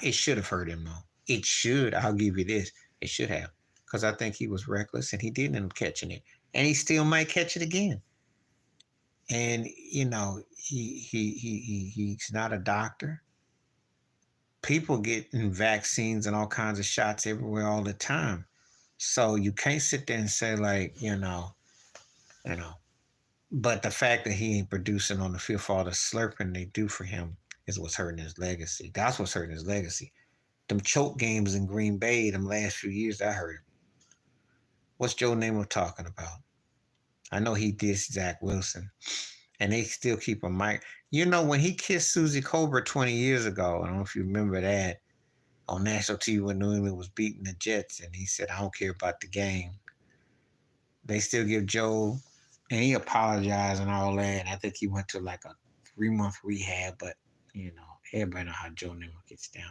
it should have hurt him though. It should. I'll give you this. It should have, because I think he was reckless and he did end up catching it, and he still might catch it again. And he's not a doctor. People getting vaccines and all kinds of shots everywhere all the time. So you can't sit there and say like you know. But the fact that he ain't producing on the field for all the slurping they do for him is what's hurting his legacy. That's what's hurting his legacy. Them choke games in Green Bay, them last few years, I heard him. What's Joe Namath talking about? I know he dissed Zach Wilson, and they still keep a mic. When he kissed Susie Colbert 20 years ago, I don't know if you remember that, on national TV when New England was beating the Jets, and he said, I don't care about the game. They still give Joe, and he apologized and all that. And I think he went to like a 3-month rehab, but everybody know how Joe Namath gets down.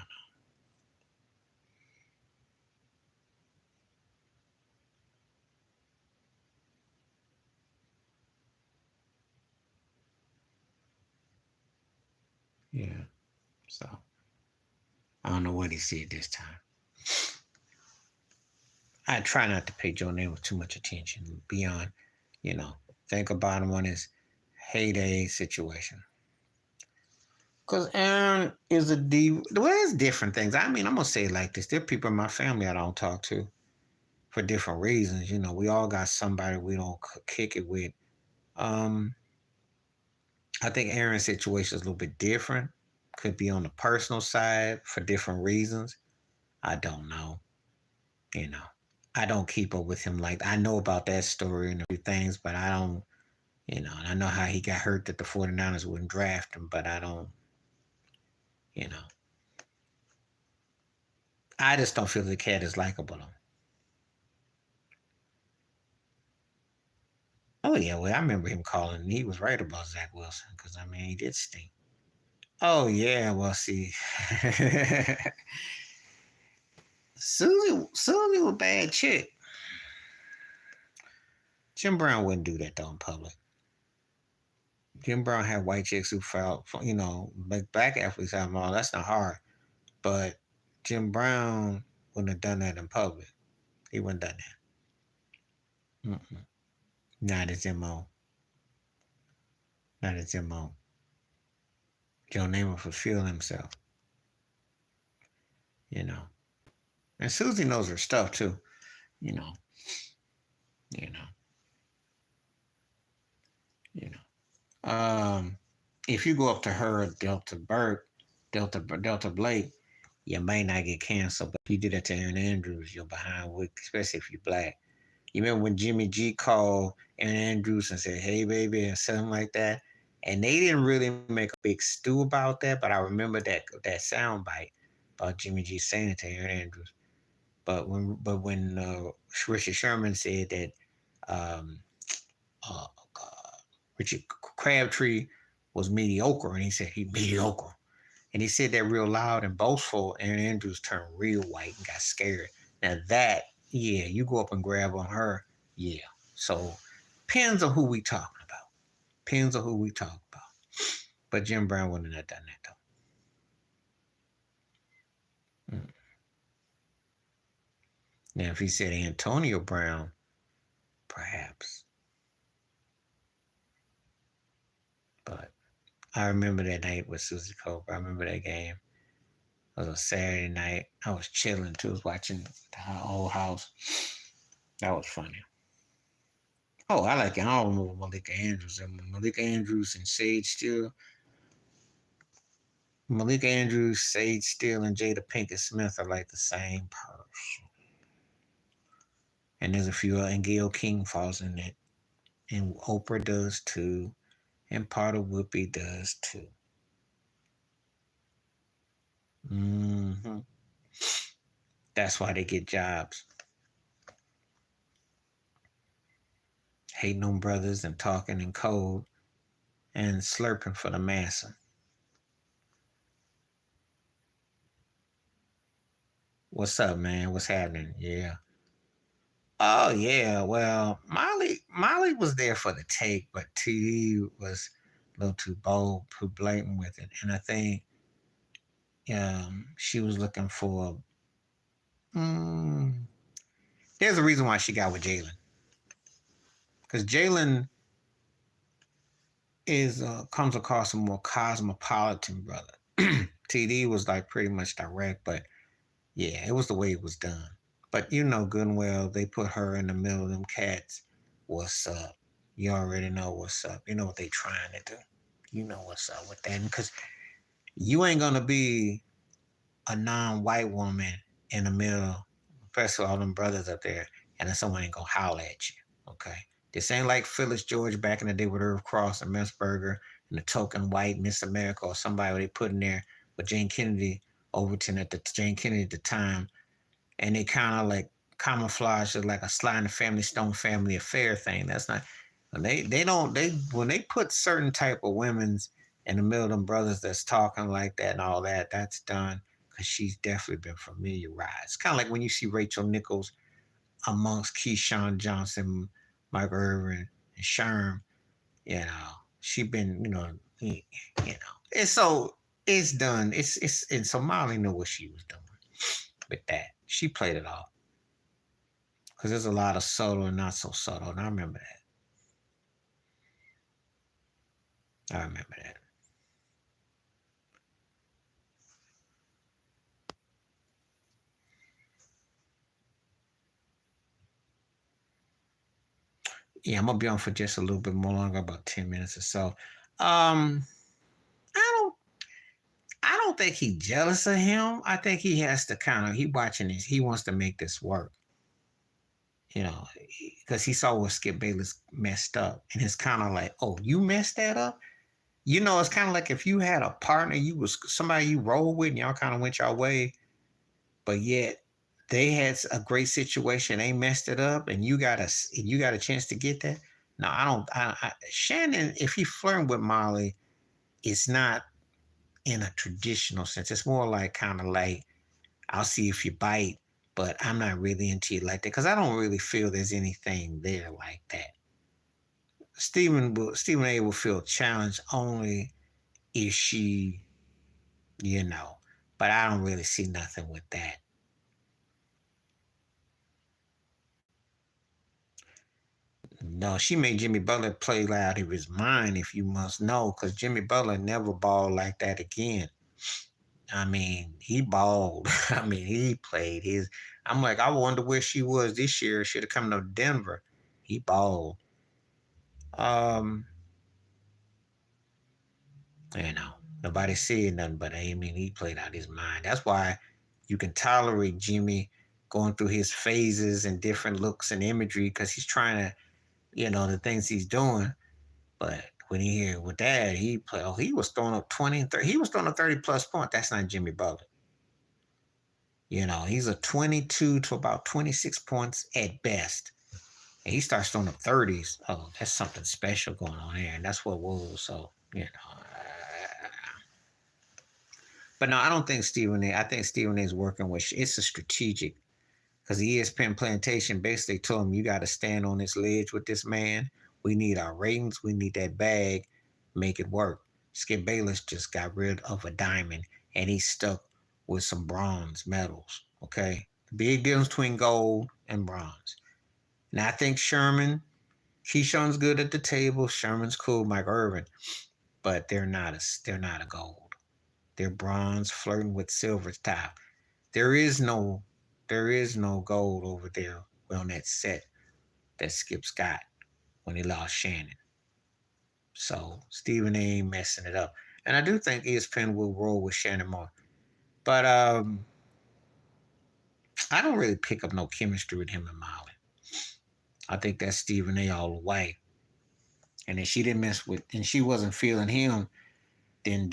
Yeah. So I don't know what he said this time. I try not to pay Joe Namath too much attention beyond, think about him on his heyday situation. Because Aaron is a D. Well, there's different things. I mean, I'm going to say it like this. There are people in my family I don't talk to for different reasons. We all got somebody we don't kick it with. Um, I think Aaron's situation is a little bit different. Could be on the personal side for different reasons. I don't know. You know, I don't keep up with him like I know about that story and a few things, but I don't. And I know how he got hurt that the 49ers wouldn't draft him, but I don't. You know, I just don't feel the cat is likable. Oh yeah, well I remember him calling. And he was right about Zach Wilson because I mean he did stink. Oh yeah, well see, Susie was a bad chick. Jim Brown wouldn't do that though in public. Jim Brown had white chicks who felt, like black athletes have them all. That's not hard, but Jim Brown wouldn't have done that in public. He wouldn't have done that. Mm-mm. Not his mo. Not his mo. Joe Namath fulfill himself. You know, and Susie knows her stuff too. You know. You know. You know. If you go up to her, Delta Blake, you may not get canceled. But if you do that to Aaron Andrews, you're behind with, especially if you're black. You remember when Jimmy G called Aaron Andrews and said, "Hey, baby," and something like that, and they didn't really make a big stew about that. But I remember that sound bite about Jimmy G saying it to Aaron Andrews. But when Richard Sherman said that, um, oh God, Richard Crabtree was mediocre, and he said he mediocre. And he said that real loud and boastful. Aaron Andrews turned real white and got scared. Now that, yeah, you go up and grab on her, yeah. So depends on who we talking about. Depends on who we talk about. But Jim Brown wouldn't have done that though. Now if he said Antonio Brown, perhaps. But I remember that night with Susie Cobra. I remember that game. It was a Saturday night. I was chilling too, watching the old house. That was funny. Oh, I like it. I don't remember Malika Andrews. Malika Andrews and Sage Steele. Malika Andrews, Sage Steele, and Jada Pinkett Smith are like the same person. And there's a few, and Gayle King falls in it. And Oprah does too. And part of Whoopi does too. hmm That's why they get jobs. Hating on brothers and talking in code and slurping for the massa. What's up, man? What's happening? Yeah. Oh yeah. Well, Molly was there for the take, but TD was a little too bold, too blatant with it. And I think she was looking for. Mm, there's a reason why she got with Jalen, because Jalen is comes across a more cosmopolitan brother. TD was like pretty much direct, but yeah, it was the way it was done. But you know good and well they put her in the middle of them cats. What's up? You already know what's up. You know what they trying to do. You know what's up with that. Because you ain't gonna be a non-white woman in the middle, especially all them brothers up there, and then someone ain't gonna holler at you. Okay. This ain't like Phyllis George back in the day with Irv Cross and Messberger and the token white Miss America or somebody they put in there with Jane Kennedy Overton at the Jane Kennedy at the time, and they kind of like camouflage it like a Sly and the Family Stone family affair thing. That's not. They don't they when they put certain type of women's in the middle of them brothers that's talking like that and all that. That's done because she's definitely been familiarized. Kind of like when you see Rachel Nichols amongst Keyshawn Johnson, Mike Irvin, and Sherm. You know, she been and so it's done. It's and so Molly knew what she was doing with that. She played it off because there's a lot of subtle and not so subtle. And I remember that. I remember that. Yeah, I'm gonna be on for just a little bit more longer, about 10 minutes or so. Um, I don't. I don't think he's jealous of him. I think he has to kind of he watching this. He wants to make this work, you know, because he saw what Skip Bayless messed up, and it's kind of like, oh, you messed that up. You know, it's kind of like if you had a partner, you was somebody you roll with, and y'all kind of went your way, but yet they had a great situation, they messed it up, and you got a chance to get that. No, I don't. Shannon, if he flirting with Molly, it's not in a traditional sense. It's more like kind of like I'll see if you bite, but I'm not really into you like that because I don't really feel there's anything there like that. Stephen A will feel challenged only if she, you know, but I don't really see nothing with that. No, she made Jimmy Butler play out of his mind, if you must know, because Jimmy Butler never balled like that again. I mean, he balled. I mean, he played his. I'm like, I wonder where she was this year. Should have come to Denver. He balled. Um, you know, nobody said nothing, but I mean, he played out his mind. That's why you can tolerate Jimmy going through his phases and different looks and imagery because he's trying to, the things he's doing. But when he here with that, he played. Oh, he was throwing up 20 and 30. He was throwing up 30 plus points. That's not Jimmy Butler. He's a 22 to about 26 points at best. And he starts throwing up 30s. Oh, that's something special going on there. And that's what Wolves. So, but no, I don't think Stephen A. I think Stephen A. is working with it's a strategic because the ESPN plantation basically told him you got to stand on this ledge with this man. We need our ratings. We need that bag. Make it work. Skip Bayless just got rid of a diamond and he's stuck with some bronze medals. Okay, big difference between gold and bronze. Now I think Keyshawn's good at the table. Sherman's cool. Mike Irvin, but they're not a gold. They're bronze flirting with silver's top. There is no gold over there on that set that Skip's got when he lost Shannon. So Stephen A ain't messing it up. And I do think ESPN will roll with Shannon more. But I don't really pick up no chemistry with him and Molly. I think that's Stephen A all the way. And if she didn't mess with and she wasn't feeling him, then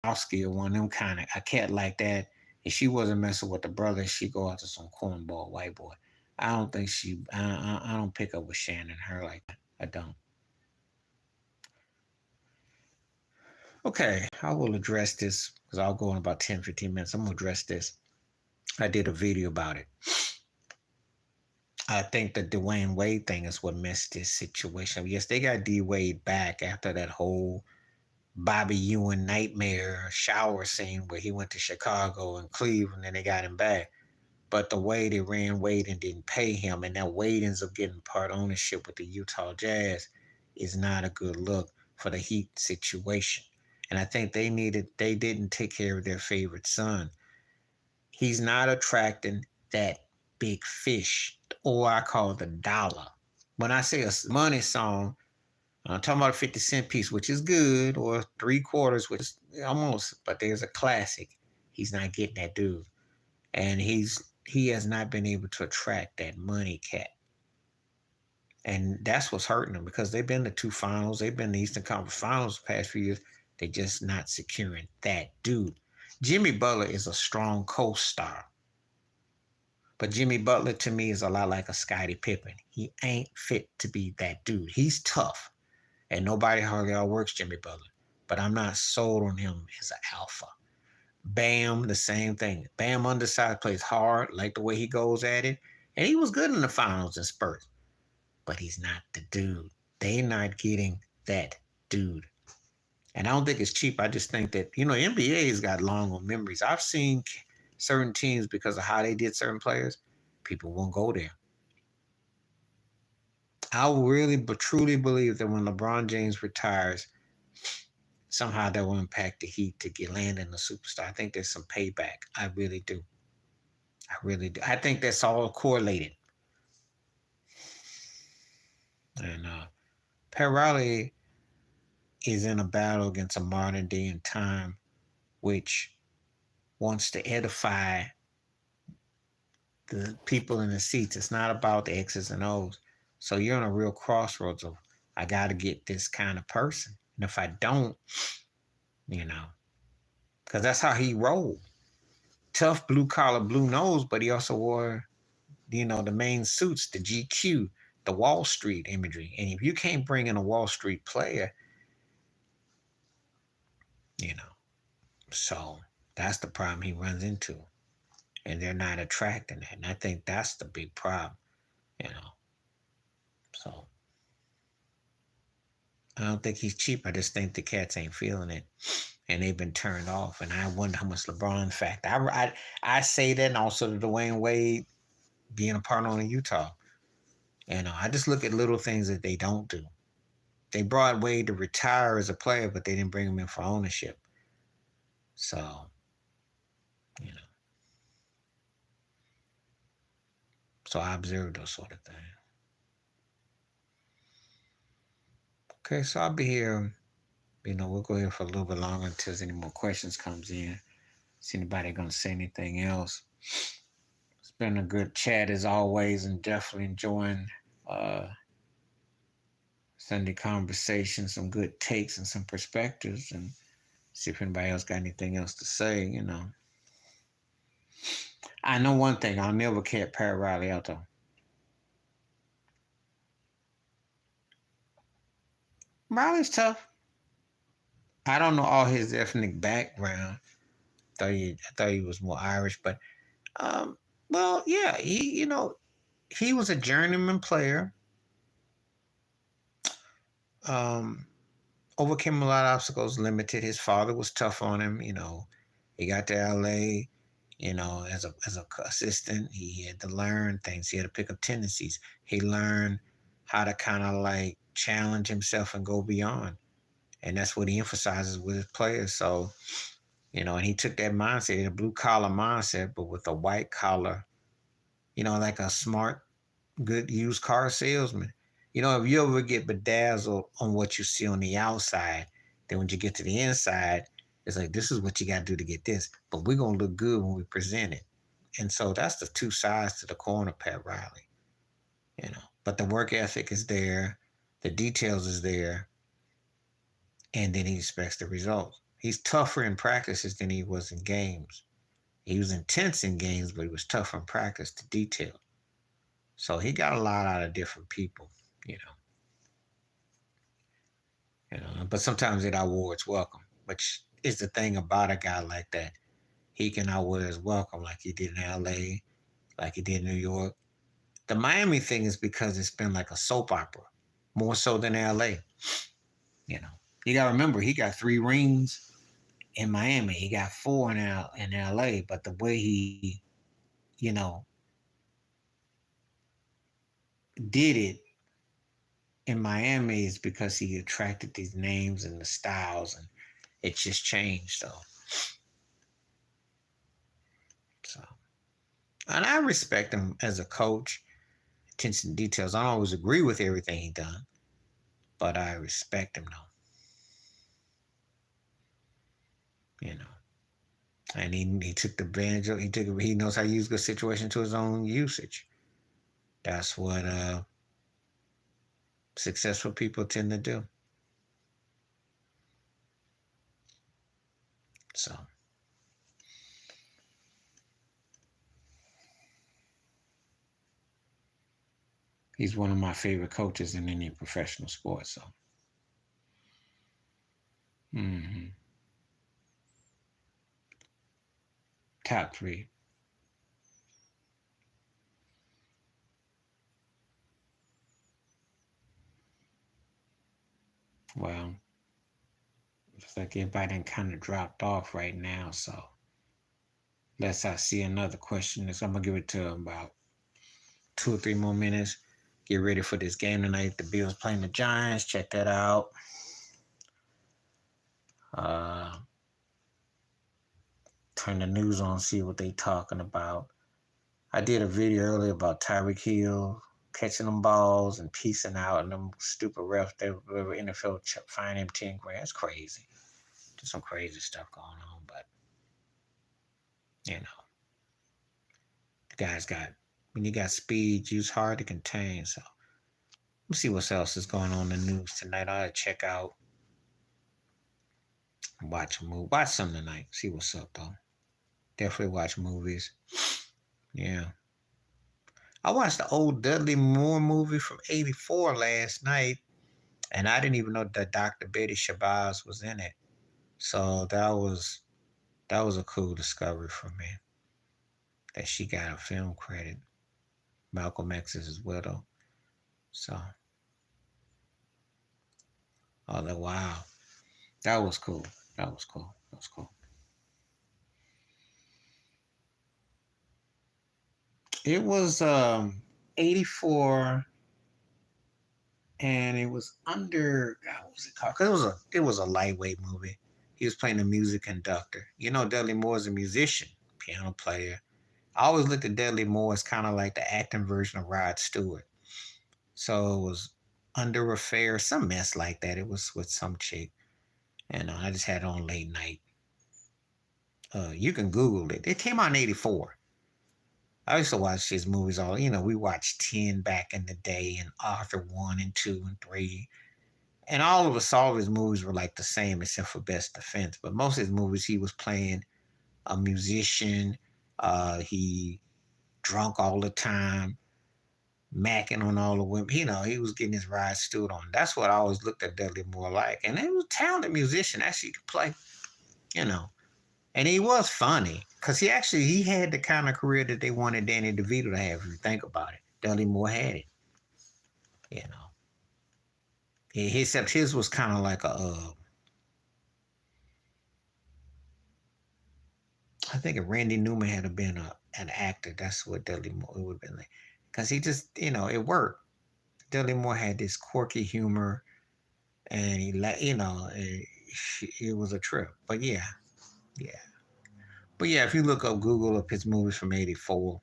Dowski or one of them kind of a cat like that. If she wasn't messing with the brother, she go out to some cornball white boy. I don't think I don't pick up with Shannon her like that. I don't. Okay, I will address this because I'll go in about 10, 15 minutes. I'm going to address this. I did a video about it. I think the Dwayne Wade thing is what messed this situation. Yes, they got D Wade back after that whole Bobby Ewing nightmare shower scene where he went to Chicago and Cleveland and they got him back. But the way they ran Wade and didn't pay him, and now Wade ends up getting part ownership with the Utah Jazz, is not a good look for the Heat situation. And I think they didn't take care of their favorite son. He's not attracting that big fish, or I call it the dollar. When I say a money song, I'm talking about a 50 cent piece, which is good, or three quarters, which is almost, but there's a classic. He's not getting that dude. And he has not been able to attract that money cat. And that's what's hurting them because they've been to two finals. They've been in the Eastern Conference Finals the past few years. They're just not securing that dude. Jimmy Butler is a strong co-star. But Jimmy Butler to me is a lot like a Scottie Pippen. He ain't fit to be that dude. He's tough. And nobody hardly outworks Jimmy Butler. But I'm not sold on him as an alpha. Bam, the same thing. Bam undersized, plays hard, like the way he goes at it. And he was good in the finals in spurts. But he's not the dude. They're not getting that dude. And I don't think it's cheap. I just think that, NBA's got long memories. I've seen certain teams because of how they did certain players, people won't go there. I really but truly believe that when LeBron James retires, somehow that will impact the Heat to get landing a superstar. I think there's some payback. I really do. I really do. I think that's all correlated. And Pat Riley, is in a battle against a modern day and time which wants to edify the people in the seats. It's not about the X's and O's. So you're on a real crossroads of I got to get this kind of person, and if I don't, you know, because that's how he rolled. Tough blue collar, blue nose, but he also wore, the main suits, the GQ, the Wall Street imagery. And if you can't bring in a Wall Street player, you know, so that's the problem he runs into. And they're not attracting that. And I think that's the big problem, you know. So I don't think he's cheap. I just think the cats ain't feeling it. And they've been turned off. And I wonder how much LeBron, in fact, I say that, and also the Dwayne Wade being a partner in Utah. I just look at little things that they don't do. They brought Wade to retire as a player, but they didn't bring him in for ownership. So, you know. So I observe those sort of things. Okay, so I'll be here. We'll go here for a little bit longer until there's any more questions comes in. See anybody gonna say anything else? It's been a good chat as always, and definitely enjoying Sunday conversation, some good takes and some perspectives, and see if anybody else got anything else to say. I know one thing, I'll never cat Pat Riley out though. Riley's tough. I don't know all his ethnic background. I thought he was more Irish, but well, yeah, he was a journeyman player. Um, Overcame a lot of obstacles, limited. His father was tough on him. He got to LA. As a assistant, he had to learn things. He had to pick up tendencies. He learned how to kind of like challenge himself and go beyond, and that's what he emphasizes with his players. So, and he took that mindset, a blue collar mindset, but with a white collar, like a smart, good used car salesman. If you ever get bedazzled on what you see on the outside, then when you get to the inside, it's like, this is what you got to do to get this. But we're going to look good when we present it. And so that's the two sides to the coin of Pat Riley. But the work ethic is there, the details is there, and then he expects the results. He's tougher in practices than he was in games. He was intense in games, but he was tough in practice to detail. So he got a lot out of different people, But sometimes it outweigh its welcome, which is the thing about a guy like that. He can outweigh his welcome, like he did in LA, like he did in New York. The Miami thing is because it's been like a soap opera, more so than LA. You got to remember he got 3 rings in Miami. He got 4 in LA, but the way he, you know, did it in Miami is because he attracted these names and the styles, and it just changed though. So, and I respect him as a coach. Attention to details. I don't always agree with everything he done, but I respect him though. And he took advantage of. He knows how to use the situation to his own usage. That's what successful people tend to do. So he's one of my favorite coaches in any professional sport. So top 3. Well, looks like everybody kind of dropped off right now. So unless I see another question, I'm gonna give it to about 2 or 3 more minutes. Get ready for this game tonight. The Bills playing the Giants. Check that out. Turn the news on, see what they talking about. I did a video earlier about Tyreek Hill catching them balls and piecing out, and them stupid refs. They were NFL fine him 10 grand. That's crazy. There's some crazy stuff going on, but you know, the guy's got when you got speed, use hard to contain. So let's see what else is going on in the news tonight. I'll check out, watch a movie, watch some tonight. See what's up though. Definitely watch movies. Yeah. I watched the old Dudley Moore movie from '84 last night, and I didn't even know that Dr. Betty Shabazz was in it. So that was a cool discovery for me that she got a film credit. Malcolm X is his widow. So, oh, wow, that was cool. That was cool. That was cool. It was 84, and it was under. God, what was it called? Cause it was a lightweight movie. He was playing a music conductor. You know, Dudley Moore is a musician, piano player. I always looked at Dudley Moore as kind of like the acting version of Rod Stewart. So it was under affair, some mess like that. It was with some chick, and I just had it on late night. You can Google it. It came out in '84. I used to watch these movies all. We watched 10 back in the day, and Arthur 1 and 2 and 3, and all of his movies were like the same except for Best Defense. But most of his movies, he was playing a musician. He drunk all the time, macking on all the women. He was getting his Rod Stewart on. That's what I always looked at Dudley Moore like. And he was a talented musician. Actually, he could play, you know. And he was funny because he had the kind of career that they wanted Danny DeVito to have. If you think about it, Dudley Moore had it. You know, except his was kind of like I think if Randy Newman had been an actor, that's what Dudley Moore would have been like. Because he just, it worked. Dudley Moore had this quirky humor, and it was a trip. But yeah, yeah. But yeah, if you look up Google up his movies from '84,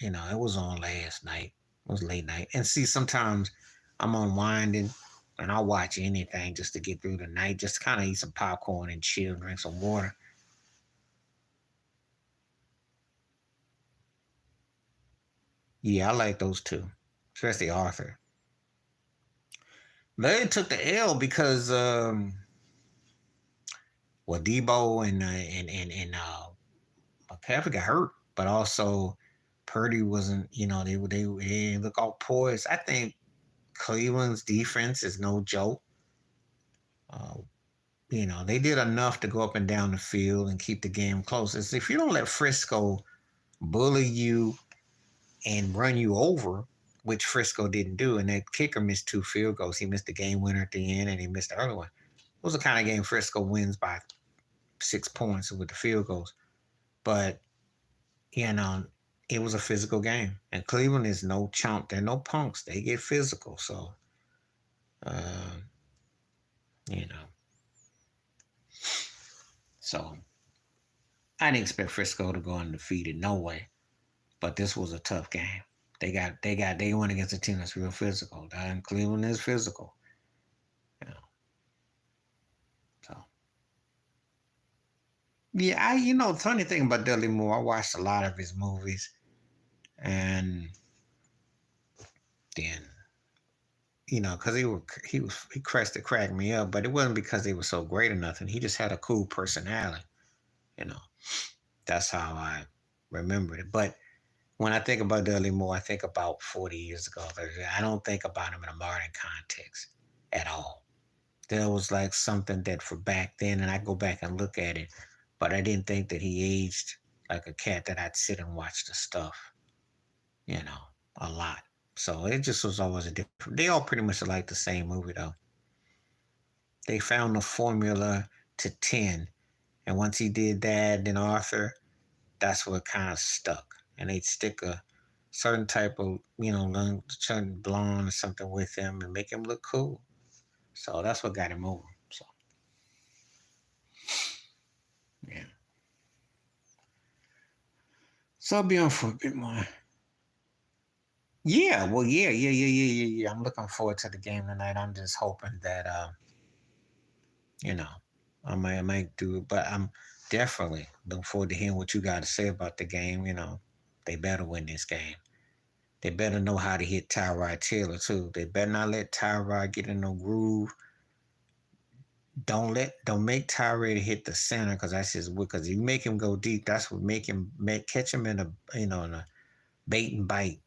it was on last night. It was late night. And see, sometimes I'm unwinding and I'll watch anything just to get through the night, just kind of eat some popcorn and chill, drink some water. Yeah, I like those two, especially Arthur. They took the L because Debo and McCaffrey got hurt, but also Purdy wasn't. They didn't look all poised. I think Cleveland's defense is no joke. Uh, they did enough to go up and down the field and keep the game close. It's if you don't let Frisco bully you and run you over, which Frisco didn't do, and that kicker missed 2 field goals. He missed the game winner at the end, and he missed the other one. It was the kind of game Frisco wins by 6 points with the field goals. But, you know, it was a physical game. And Cleveland is no chump. They're no punks. They get physical. So, uh, you know. So, I didn't expect Frisco to go undefeated. No way. But this was a tough game. They went against a team that's real physical. And Cleveland is physical. You know. So, yeah, the funny thing about Dudley Moore, I watched a lot of his movies. And then because he crushed to crack me up, but it wasn't because they were so great or nothing. He just had a cool personality. You know, that's how I remembered it. But when I think about Dudley Moore, I think about 40 years ago. I don't think about him in a modern context at all. There was like something that for back then, and I go back and look at it, but I didn't think that he aged like a cat that I'd sit and watch the stuff, a lot. So it just was always a different. They all pretty much like the same movie though. They found the formula to 10, and once he did that, then Arthur, that's what kind of stuck. And they'd stick a certain type of certain blonde or something with him and make him look cool. So that's what got him over. So yeah. So I'll be on for a bit more. Yeah, well, yeah. I'm looking forward to the game tonight. I'm just hoping that you know, I might do it, but I'm definitely looking forward to hearing what you got to say about the game. They better win this game. They better know how to hit Tyrod Taylor too. They better not let Tyrod get in no groove. Don't make Tyrod hit the center because that's his because you make him go deep. That's what catch him in a bait and bite.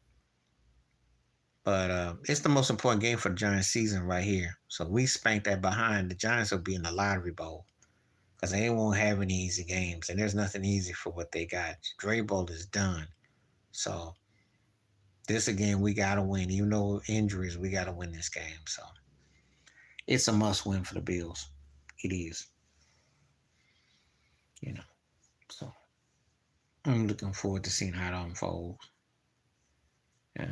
But it's the most important game for the Giants season right here. So we spank that behind. The Giants will be in the lottery bowl because they won't have any easy games, and there's nothing easy for what they got. Dre Bowl is done. So this again, we gotta win. Even though injuries, we gotta win this game. So it's a must win for the Bills. It is, you know. So I'm looking forward to seeing how it unfolds. Yeah.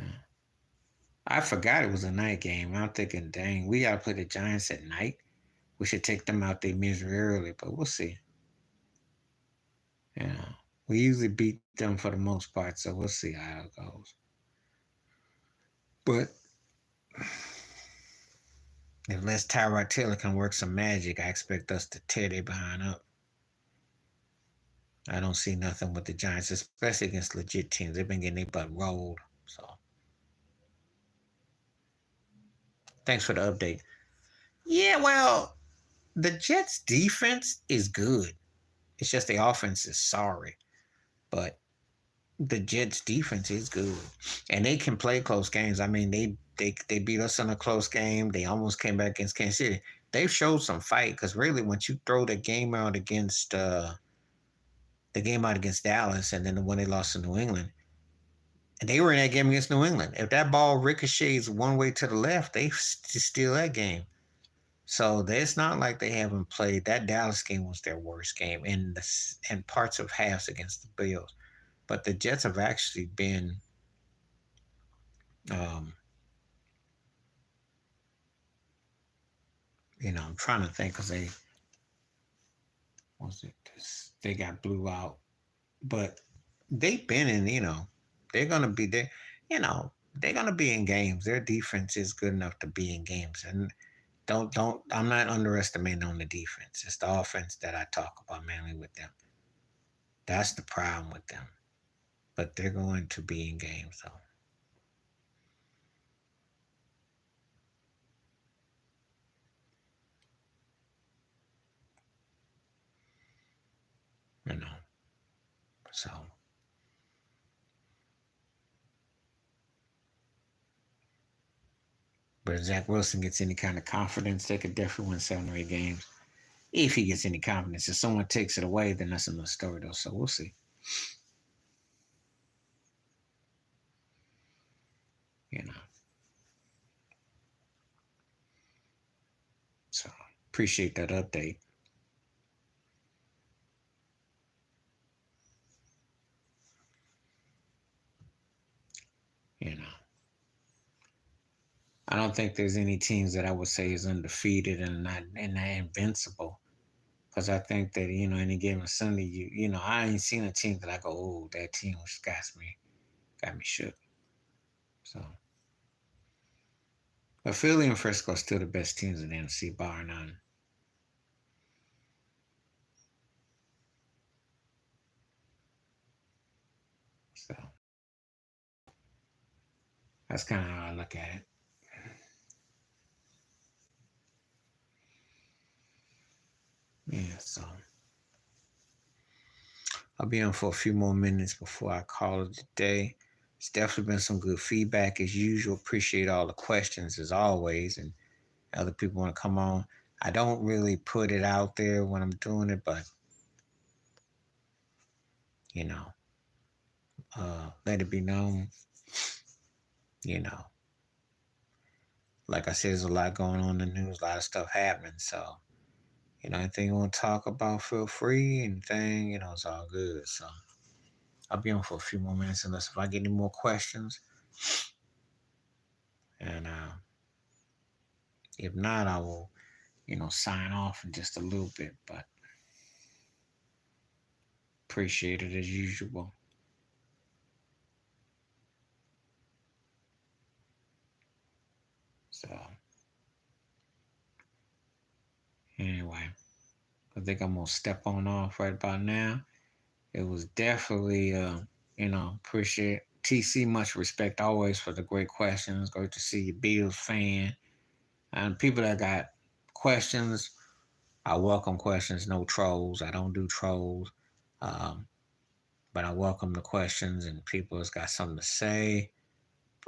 I forgot it was a night game. I'm thinking, dang, we gotta play the Giants at night. We should take them out their misery early, but we'll see. Yeah. We usually beat them for the most part, so we'll see how it goes. But unless Tyrod Taylor can work some magic, I expect us to tear their behind up. I don't see nothing with the Giants, especially against legit teams. They've been getting their butt rolled. So thanks for the update. Yeah, well, the Jets defense is good. It's just the offense is sorry. But the Jets defense is good. And they can play close games. I mean, they beat us in a close game. They almost came back against Kansas City. They've showed some fight because really once you throw the game out against Dallas and then the one they lost to New England, and they were in that game against New England. If that ball ricochets one way to the left, they steal that game. So it's not like they haven't played. That Dallas game was their worst game, and parts of halves against the Bills. But the Jets have actually been, um, I'm trying to think because was it they got blew out, but they've been in. They're gonna be there. They're gonna be in games. Their defense is good enough to be in games, and don't. I'm not underestimating on the defense. It's the offense that I talk about mainly with them. That's the problem with them. But they're going to be in games though. You know. So, but if Zach Wilson gets any kind of confidence, they could definitely win 7 or 8 games. If he gets any confidence, if someone takes it away, then that's another story though. So we'll see. You know. So appreciate that update. You know. I don't think there's any teams that I would say is undefeated and not invincible. Because I think that any given Sunday, I ain't seen a team that I go, oh, that team was got me shook. So, but Philly and Frisco are still the best teams in the NFC, bar none. So that's kind of how I look at it. Yeah. So I'll be on for a few more minutes before I call it a day. It's definitely been some good feedback as usual. Appreciate all the questions as always, and other people want to come on. I don't really put it out there when I'm doing it, but you know, let it be known. You know, like I said, there's a lot going on in the news, a lot of stuff happening. So, anything you want to talk about, feel free. Anything, it's all good. So I'll be on for a few more minutes unless if I get any more questions. And if not, I will, sign off in just a little bit. But appreciate it as usual. So anyway, I think I'm gonna step on off right about now. It was definitely, appreciate TC. Much respect always for the great questions. Great to see you, Bills fan, and people that got questions. I welcome questions. No trolls. I don't do trolls, um, but I welcome the questions and people that's got something to say.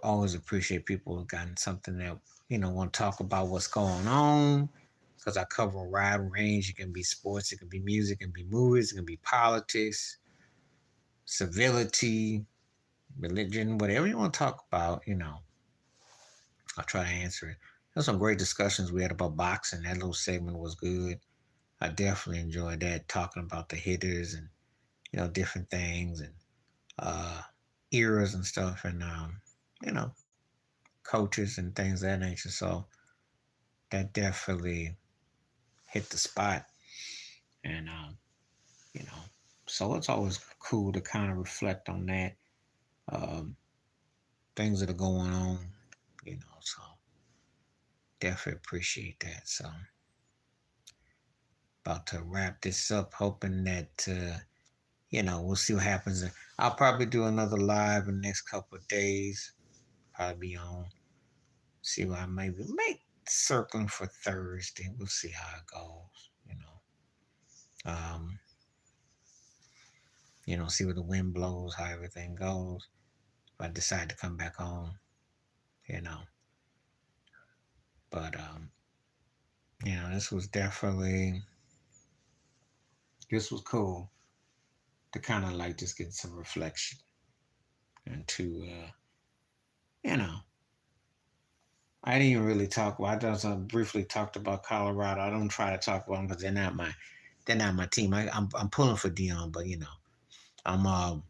Always appreciate people who gotten something that want to talk about what's going on. Because I cover a wide range. It can be sports, it can be music, it can be movies, it can be politics, civility, religion, whatever you want to talk about, I'll try to answer it. There's some great discussions we had about boxing. That little segment was good. I definitely enjoyed that, talking about the hitters and different things and uh, eras and stuff, and you know coaches and things of that nature. So that definitely hit the spot, and you know, so it's always cool to kind of reflect on that, um, things that are going on, So definitely appreciate that. So about to wrap this up, hoping that we'll see what happens. I'll probably do another live in the next couple of days. Probably be on. See what I maybe make circling for Thursday. We'll see how it goes. Um, see where the wind blows, how everything goes. If I decide to come back on, you know. But this was definitely this was cool to kind of like just get some reflection and to you know I didn't even really talk about. I just briefly talked about Colorado. I don't try to talk about them because they're not my team. I'm pulling for Dion, but I'm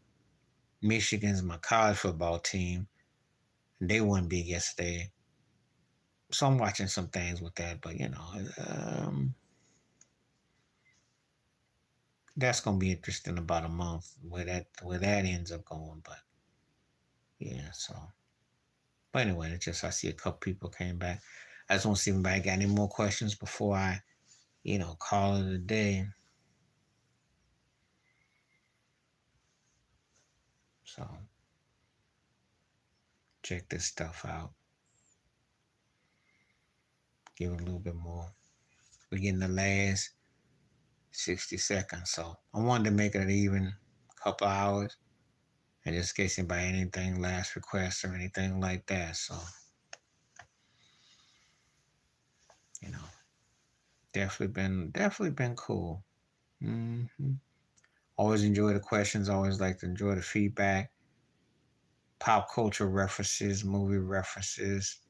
Michigan's my college football team. And they won big yesterday, so I'm watching some things with that. But that's gonna be interesting about a month where that ends up going. But yeah, so but anyway, it's just I see a couple people came back. I just want to see if anybody got any more questions before I call it a day. So check this stuff out. Give it a little bit more. We're getting the last 60 seconds. So I wanted to make it an even couple hours. And just in case anybody anything last requests or anything like that. So, you know, definitely been cool. hmm Always enjoy the questions, always like to enjoy the feedback. Pop culture references, movie references,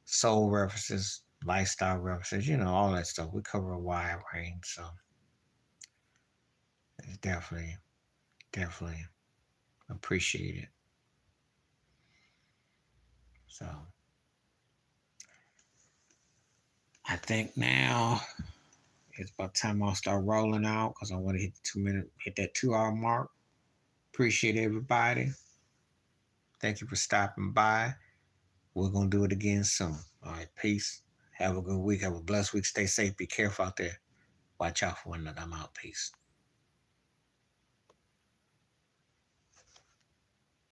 soul references, lifestyle references, all that stuff. We cover a wide range, so it's definitely appreciate it. So I think now it's about time I'll start rolling out because I want to hit that 2 hour mark. Appreciate everybody. Thank you for stopping by. We're gonna do it again soon. All right, peace. Have a good week. Have a blessed week. Stay safe. Be careful out there. Watch out for one another. I'm out. Peace.